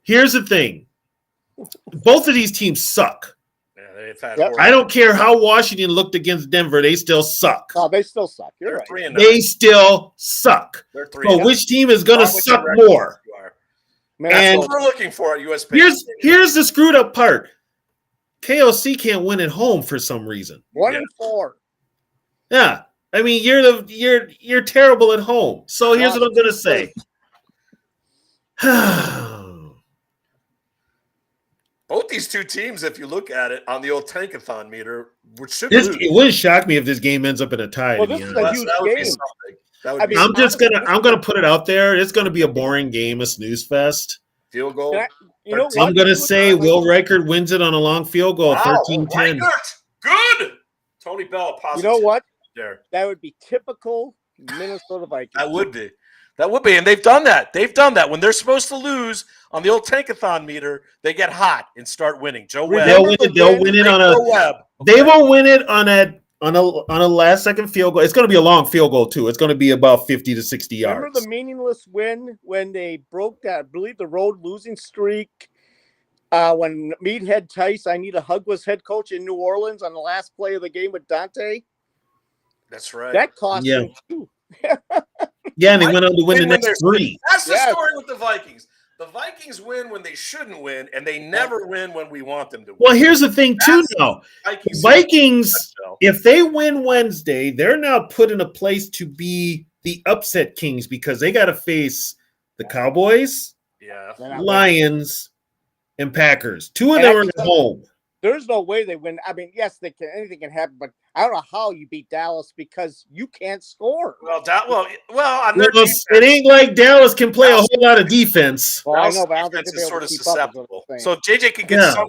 here's the thing. Both of these teams suck. Yeah, They've had Yep. horrible. I don't care how Washington looked against Denver; they still suck. Oh, they still suck. You're They're right. 3-9. They still suck. They're So 3-9. which team is going to Not what suck your record more? you are. Man, That's And what we're looking for at US Bank. here's the screwed up part. KOC can't win at home for some reason. 1-4. Yeah, I mean you're terrible at home. So here's what I'm going to say. Both these two teams, if you look at it on the old Tankathon meter, which should It lose. wouldn't shock me if this game ends up in a tie. Well, To be this is honest. a huge That would be game. something. That would I be mean, something. I'm gonna put it out there. It's gonna be a boring game, a snooze fest. Field goal. Can you know I'm what? I'm gonna You look say at- Will Reichert wins it on a long field goal, Wow, 13-10. Reichert. Good. Tony Bell, You positive. know what? There. That would be typical Minnesota Vikings. That would be. That would be. And they've done that. They've done that. When they're supposed to lose on the old Tankathon meter, they get hot and start winning. Joe Webb. They'll win it. They'll win it on a. Joe Webb. They will win it on a last second field goal. It's going to be a long field goal too. It's going to be about 50 to 60 yards. Remember the meaningless win when they broke that, I believe, the road losing streak? When Meathead Tice, I Need a Hug, was head coach in New Orleans on the last play of the game with Dante. That's right. That cost Yeah. them too. Yeah, and they went on to win the Win when next they're- three. That's the Yes. story with the Vikings. The Vikings win when they shouldn't win, and they never win when we want them to win. Well, here's the thing too. Now, Vikings, if they win Wednesday, they're now put in a place to be the upset kings because they got to face the Cowboys, Yeah. Lions, and Packers. Two of And them I are can at tell home. There's no way they win. I mean, yes, anything can happen, but I don't know how you beat Dallas because you can't score. Well, on their Well, defense, it ain't like Dallas can play a whole lot of defense. Well, I Dallas know, but I don't think defense they'll be is able sort to of keep up. Is what susceptible. I'm saying. So JJ can get Yeah. some.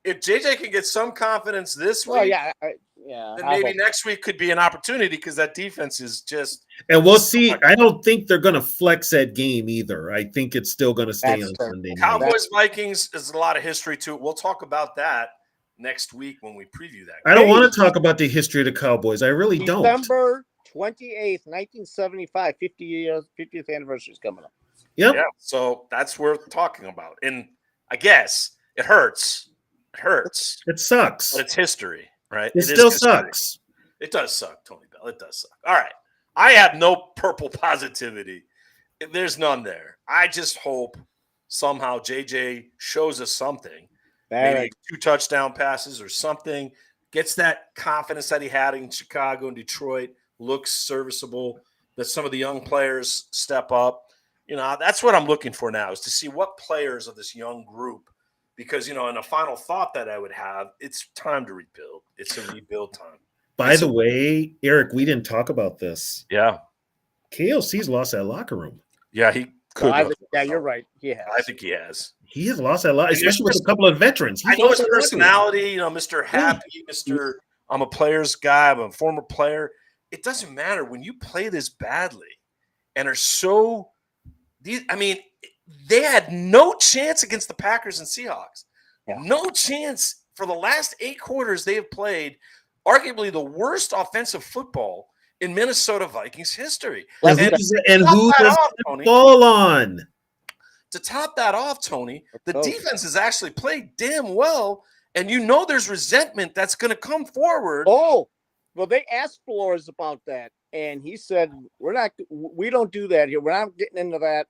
If JJ can get some confidence this week, Well, yeah, then I maybe hope. next week could be an opportunity because that defense is just. And we'll see. I don't think they're going to flex that game either. I think it's still going to stay That's on true. Sunday night. Cowboys Vikings is a lot of history to it. We'll talk about that next week when we preview that. I don't want to talk about the history of the Cowboys. I really don't. December 28th, 1975, 50th anniversary is coming up. Yep. Yeah, so that's worth talking about. And I guess it hurts. It hurts. It sucks. But it's history, right? It is still history. sucks. It does suck, Tony Bell. It does suck. All right. I have no purple positivity. There's none there. I just hope somehow JJ shows us something. Maybe 2 touchdown passes or something. Gets that confidence that he had in Chicago and Detroit. Looks serviceable. That some of the young players step up. That's what I'm looking for now, is to see what players of this young group. Because, in a final thought that I would have, it's time to rebuild. It's a rebuild time. By the way, Eric, we didn't talk about this. Yeah. KOC's lost that locker room. Yeah, he could. You're right. Yeah, I think he has. He has lost that lot, And especially with a couple of veterans. I know his lost that locker room. personality, Mr. Happy, Mr. I'm a player's guy, I'm a former player. It doesn't matter when you play this badly and are so they had no chance against the Packers and Seahawks. Yeah. No chance for the last 8 quarters they have played, arguably the worst offensive football in Minnesota Vikings history. And who does it fall on? To top that off, Tony, the Oh. defense has actually played damn well, and there's resentment that's going to come forward. Oh, well, they asked Flores about that, and he said, we don't do that here. We're not getting into that.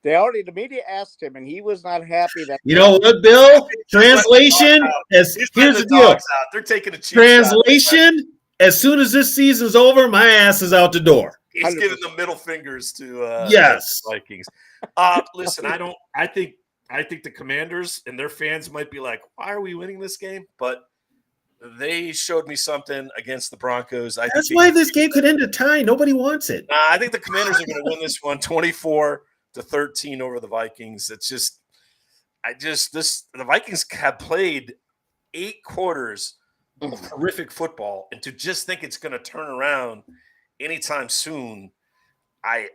The media asked him, and he was not happy that. You know what, Bill? Translation, here's the deal. They're taking a cheap Translation, as soon as this season's over, my ass is out the door. He's giving the middle fingers to yes, the Vikings. Listen, I think the Commanders and their fans might be like, why are we winning this game? But they showed me something against the Broncos. That's why this game could end a tie. Nobody wants it. I think the Commanders are going to win this one 24-13 over the Vikings. It's just the Vikings have played 8 quarters of horrific football, and to just think it's going to turn around anytime soon, I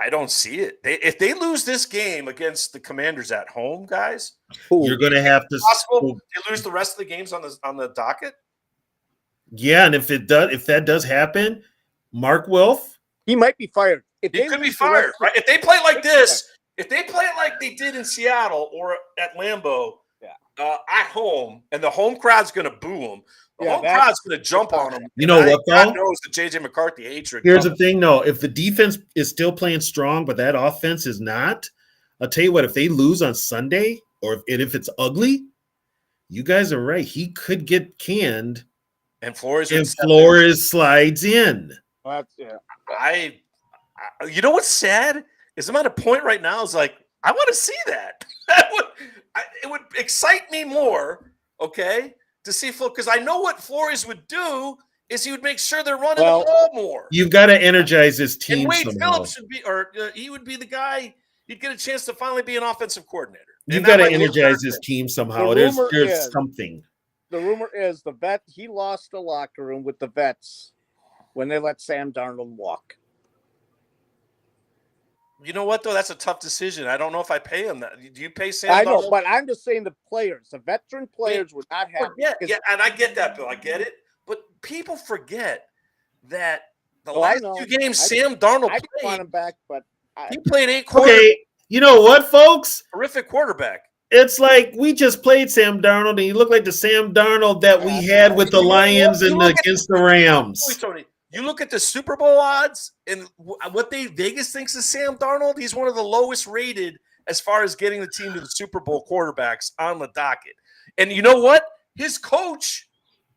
don't see it. If they lose this game against the Commanders at home, guys, you're going to have to. Possible they lose the rest of the games on the docket. Yeah, and if that does happen, Mark Wilf, he might be fired. He could be fired, right? If they play like this, if they play like they did in Seattle or at Lambeau, at home, and the home crowd's going to boo him. The home that's- crowd's going to jump on him. You know what, God though? knows the J.J. McCarthy hatred. Here's the thing, though. If the defense is still playing strong, but that offense is not, I'll tell you what, if they lose on Sunday, or if it's ugly, you guys are right. He could get canned, and Flores slides in. Well, that's, yeah. I you know what's sad is I'm at a point right now. Is like I want to see that. It would excite me more. Okay, to see because I know what Flores would do is he would make sure they're running the ball more. You've got to energize his team. And Wade somehow. Phillips should be, or he would be the guy. He'd get a chance to finally be an offensive coordinator. You've got to energize his team somehow. There's something. The rumor is he lost the locker room with the vets when they let Sam Darnold walk. You know what, though? That's a tough decision. I don't know if I pay him that. Do you pay Sam I Darnold? know, but I'm just saying the players, the veteran players would not have. Yeah, and I get that, Bill. I get it. But people forget that the last 2 games Sam Darnold I played. want him back, but he played 8 quarters. Okay, you know what, folks? Terrific quarterback. It's like we just played Sam Darnold, and he looked like the Sam Darnold that we had with the Lions and against the Rams. Tony, you look at the Super Bowl odds and what Vegas thinks is Sam Darnold. He's one of the lowest rated as far as getting the team to the Super Bowl quarterbacks on the docket. And you know what? His coach,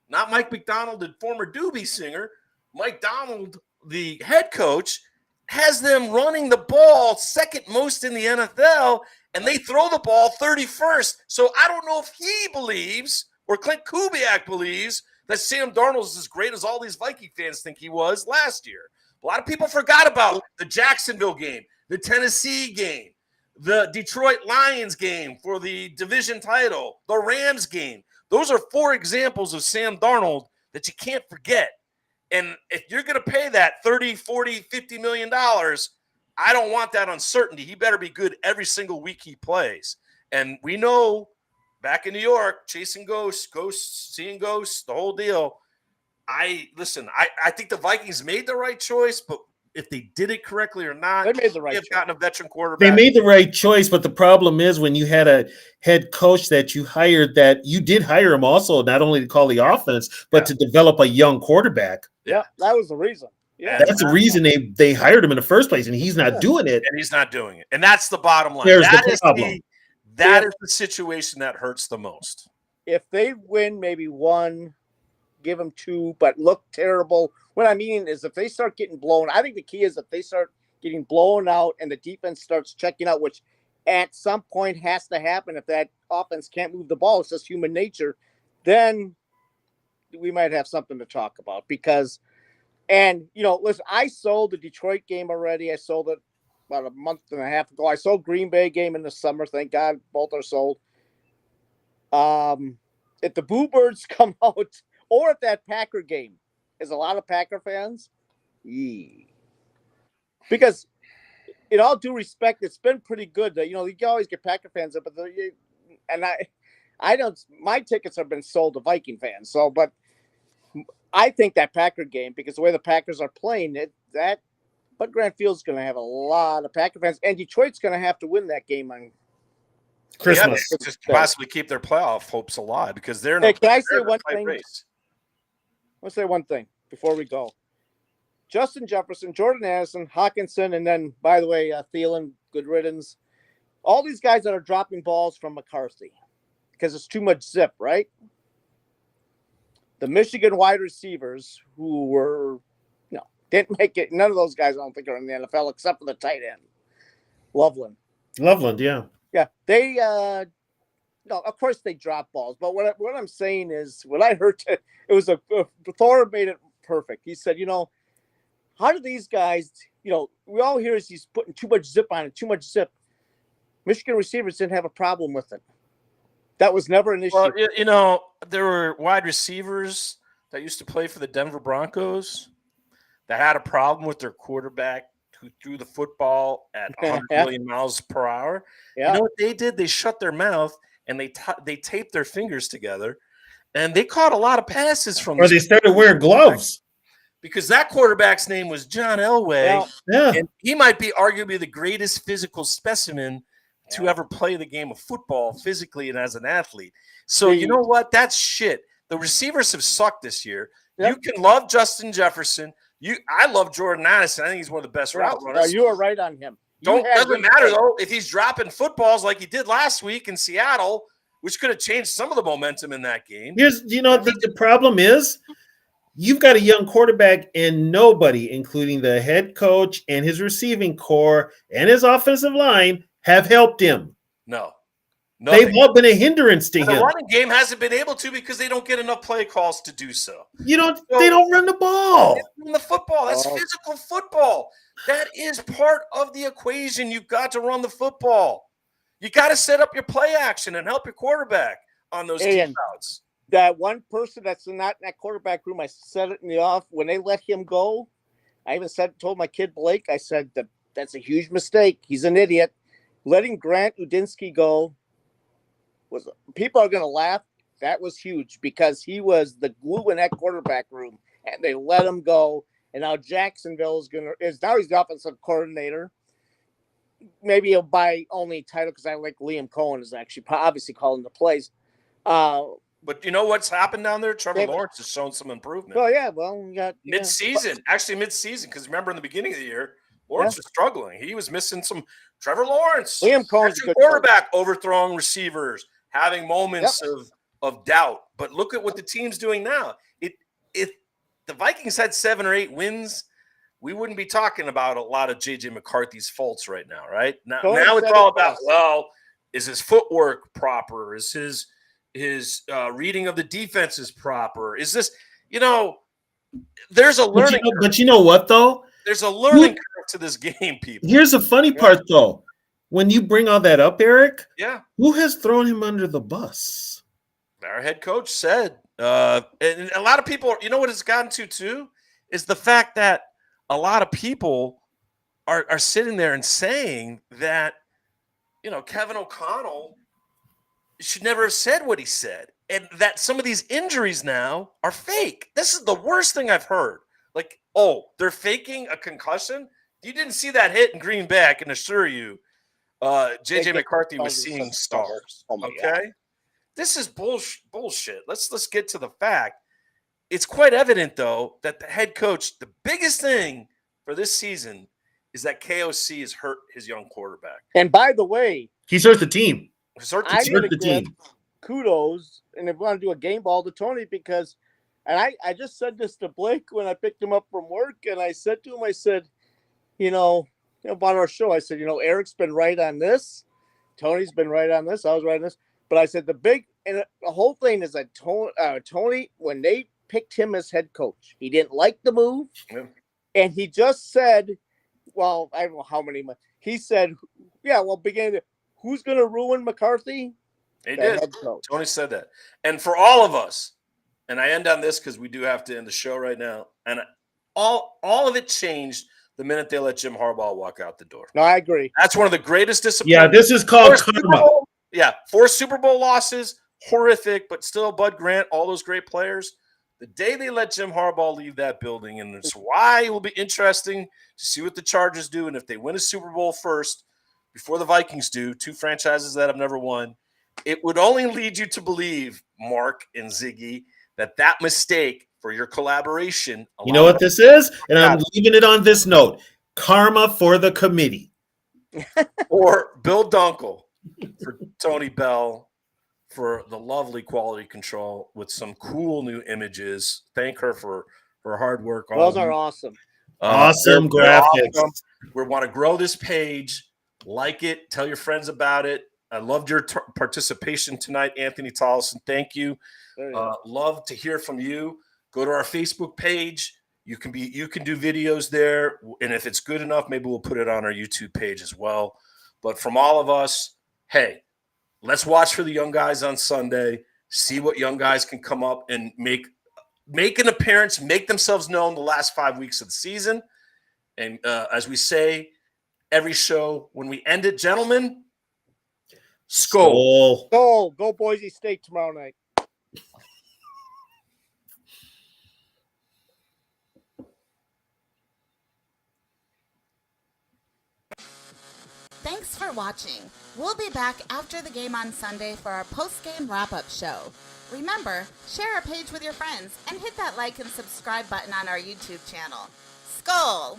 not Mike McDonald, the former Doobie singer, Mike Donald, the head coach, has them running the ball second most in the NFL, and they throw the ball 31st. So I don't know if he believes or Clint Kubiak believes that Sam Darnold is as great as all these Viking fans think he was last year. A lot of people forgot about the Jacksonville game, the Tennessee game, the Detroit Lions game for the division title, the Rams game. Those are 4 examples of Sam Darnold that you can't forget. And if you're going to pay that $30, $40, $50 million, I don't want that uncertainty. He better be good every single week he plays. And we know back in New York, chasing ghosts, seeing ghosts, the whole deal. I think the Vikings made the right choice, but if they did it correctly or not, they made the right choice. Gotten a veteran quarterback. They made the right choice, but the problem is when you had a head coach that you hired, that you did hire him also not only to call the offense, but to develop a young quarterback. Yeah, that was the reason. Yeah, that's the reason they hired him in the first place, and he's not doing it. And he's not doing it. And that's the bottom line. There's the problem. That is the situation that hurts the most. If they win maybe 1, give them 2, but look terrible. What I mean is if they start getting blown, I think the key is if they start getting blown out and the defense starts checking out, which at some point has to happen if that offense can't move the ball. It's just human nature. Then we might have something to talk about because, and, listen, I sold the Detroit game already. I sold it about a month and a half ago. I sold Green Bay game in the summer. Thank God both are sold. If the Boo Birds come out, or if that Packer game is a lot of Packer fans, because in all due respect, it's been pretty good. You always get Packer fans, but I don't. My tickets have been sold to Viking fans. So, but I think that Packer game, because the way the Packers are playing but Grant Field's going to have a lot of Packer fans, and Detroit's going to have to win that game on Christmas. Just possibly keep their playoff hopes alive because they're in Hey, can I say one thing? Race. I'll say one thing before we go. Justin Jefferson, Jordan Addison, Hawkinson, and then, by the way, Thielen, good riddance. All these guys that are dropping balls from McCarthy because it's too much zip, right? The Michigan wide receivers who were, didn't make it. None of those guys, I don't think, are in the NFL except for the tight end, Loveland, yeah. Yeah, they of course they drop balls, but what I'm saying is, what I heard, it was Thor made it perfect. He said, how do these guys, we all hear is he's putting too much zip on it, too much zip. Michigan receivers didn't have a problem with it. That was never an issue. Well, there were wide receivers that used to play for the Denver Broncos that had a problem with their quarterback who threw the football at 100 million miles per hour. Yeah. You know what they did? They shut their mouth and they taped their fingers together, and they caught a lot of passes from. Or they started wearing gloves because that quarterback's name was John Elway. Yeah. And he might be arguably the greatest physical specimen to ever play the game of football physically and as an athlete. So you know what? That's shit. The receivers have sucked this year. Yep. You can love Justin Jefferson. I love Jordan Addison. I think he's one of the best route runners. You are right on him. Doesn't matter though if he's dropping footballs like he did last week in Seattle, which could have changed some of the momentum in that game. The problem is you've got a young quarterback and nobody, including the head coach and his receiving core and his offensive line, have helped him. No. They've all been a hindrance to him. The running game hasn't been able to because they don't get enough play calls to do so. They don't run the ball. They run the football. That's physical football. That is part of the equation. You've got to run the football. You got to set up your play action and help your quarterback on those deep routes. That one person that's not in that quarterback room, I said it in the off when they let him go. I even told my kid Blake, I said that's a huge mistake. He's an idiot. Letting Grant Udinsky go people are going to laugh. That was huge because he was the glue in that quarterback room, and they let him go. And now Jacksonville he's the offensive coordinator. Maybe he'll buy only title because I like Liam Cohen is actually obviously calling the plays. But you know what's happened down there? Trevor Lawrence has shown some improvement. Oh yeah, well we got mid-season, because remember in the beginning of the year, Lawrence was struggling. He was missing some. Trevor Lawrence, Liam Cohen's a good quarterback, overthrowing receivers, having moments of doubt. But look at what the team's doing now. If the Vikings had 7 or 8 wins, we wouldn't be talking about a lot of JJ McCarthy's faults right now, right? Now it's all about, is his footwork proper? Is his reading of the defense is proper? Is this, there's a learning curve. But you know what, though? There's a learning curve to this game, people. Here's the funny part, though. When you bring all that up, Eric, who has thrown him under the bus? Our head coach said, and a lot of people, you know what it's gotten to, too, is the fact that a lot of people are sitting there and saying that, Kevin O'Connell should never have said what he said, and that some of these injuries now are fake. This is the worst thing I've heard. Like, they're faking a concussion? You didn't see that hit in Green Bay, I can assure you. JJ McCarthy was seeing stars. Okay? This is bullshit. Let's get to the fact. It's quite evident, though, that the head coach, the biggest thing for this season is that KOC has hurt his young quarterback. And by the way, he's hurt the team. I'm going to give kudos, and if we want to do a game ball to Tony, because, and I just said this to Blake when I picked him up from work, and I said to him, I said, about our show, I said, Eric's been right on this. Tony's been right on this. I was right on this. But I said the whole thing is that Tony, when they picked him as head coach, he didn't like the move. Yeah. And he just said, well, I don't know how many months. He said, who's going to ruin McCarthy? He did. Tony said that. And for all of us, and I end on this because we do have to end the show right now, and all of it changed the minute they let Jim Harbaugh walk out the door. No, I agree. That's one of the greatest disappointments. Yeah, this is called karma. 4 Super Bowl losses, horrific, but still Bud Grant, all those great players. The day they let Jim Harbaugh leave that building, and it's why it will be interesting to see what the Chargers do, and if they win a Super Bowl first before the Vikings do, 2 franchises that have never won, it would only lead you to believe, Mark and Ziggy, that mistake for your collaboration. You know what this is? And I'm leaving it on this note. Karma for the committee. Or Bill Dunkel, for Tony Bell, for the lovely quality control with some cool new images. Thank her for her hard work. Those are awesome. Awesome graphics. Awesome. We want to grow this page. Like it. Tell your friends about it. I loved your participation tonight, Anthony Tollison. Thank you. Love to hear from you. Go to our Facebook page. You can do videos there, and if it's good enough, maybe we'll put it on our YouTube page as well. But from all of us, hey, let's watch for the young guys on Sunday. See what young guys can come up and make an appearance, make themselves known the last 5 weeks of the season. And as we say every show, when we end it, gentlemen, Skol. Go Boise State tomorrow night. Thank Thanks for watching. We'll be back after the game on Sunday for our post-game wrap-up show. Remember, share our page with your friends and hit that like and subscribe button on our YouTube channel. Skol!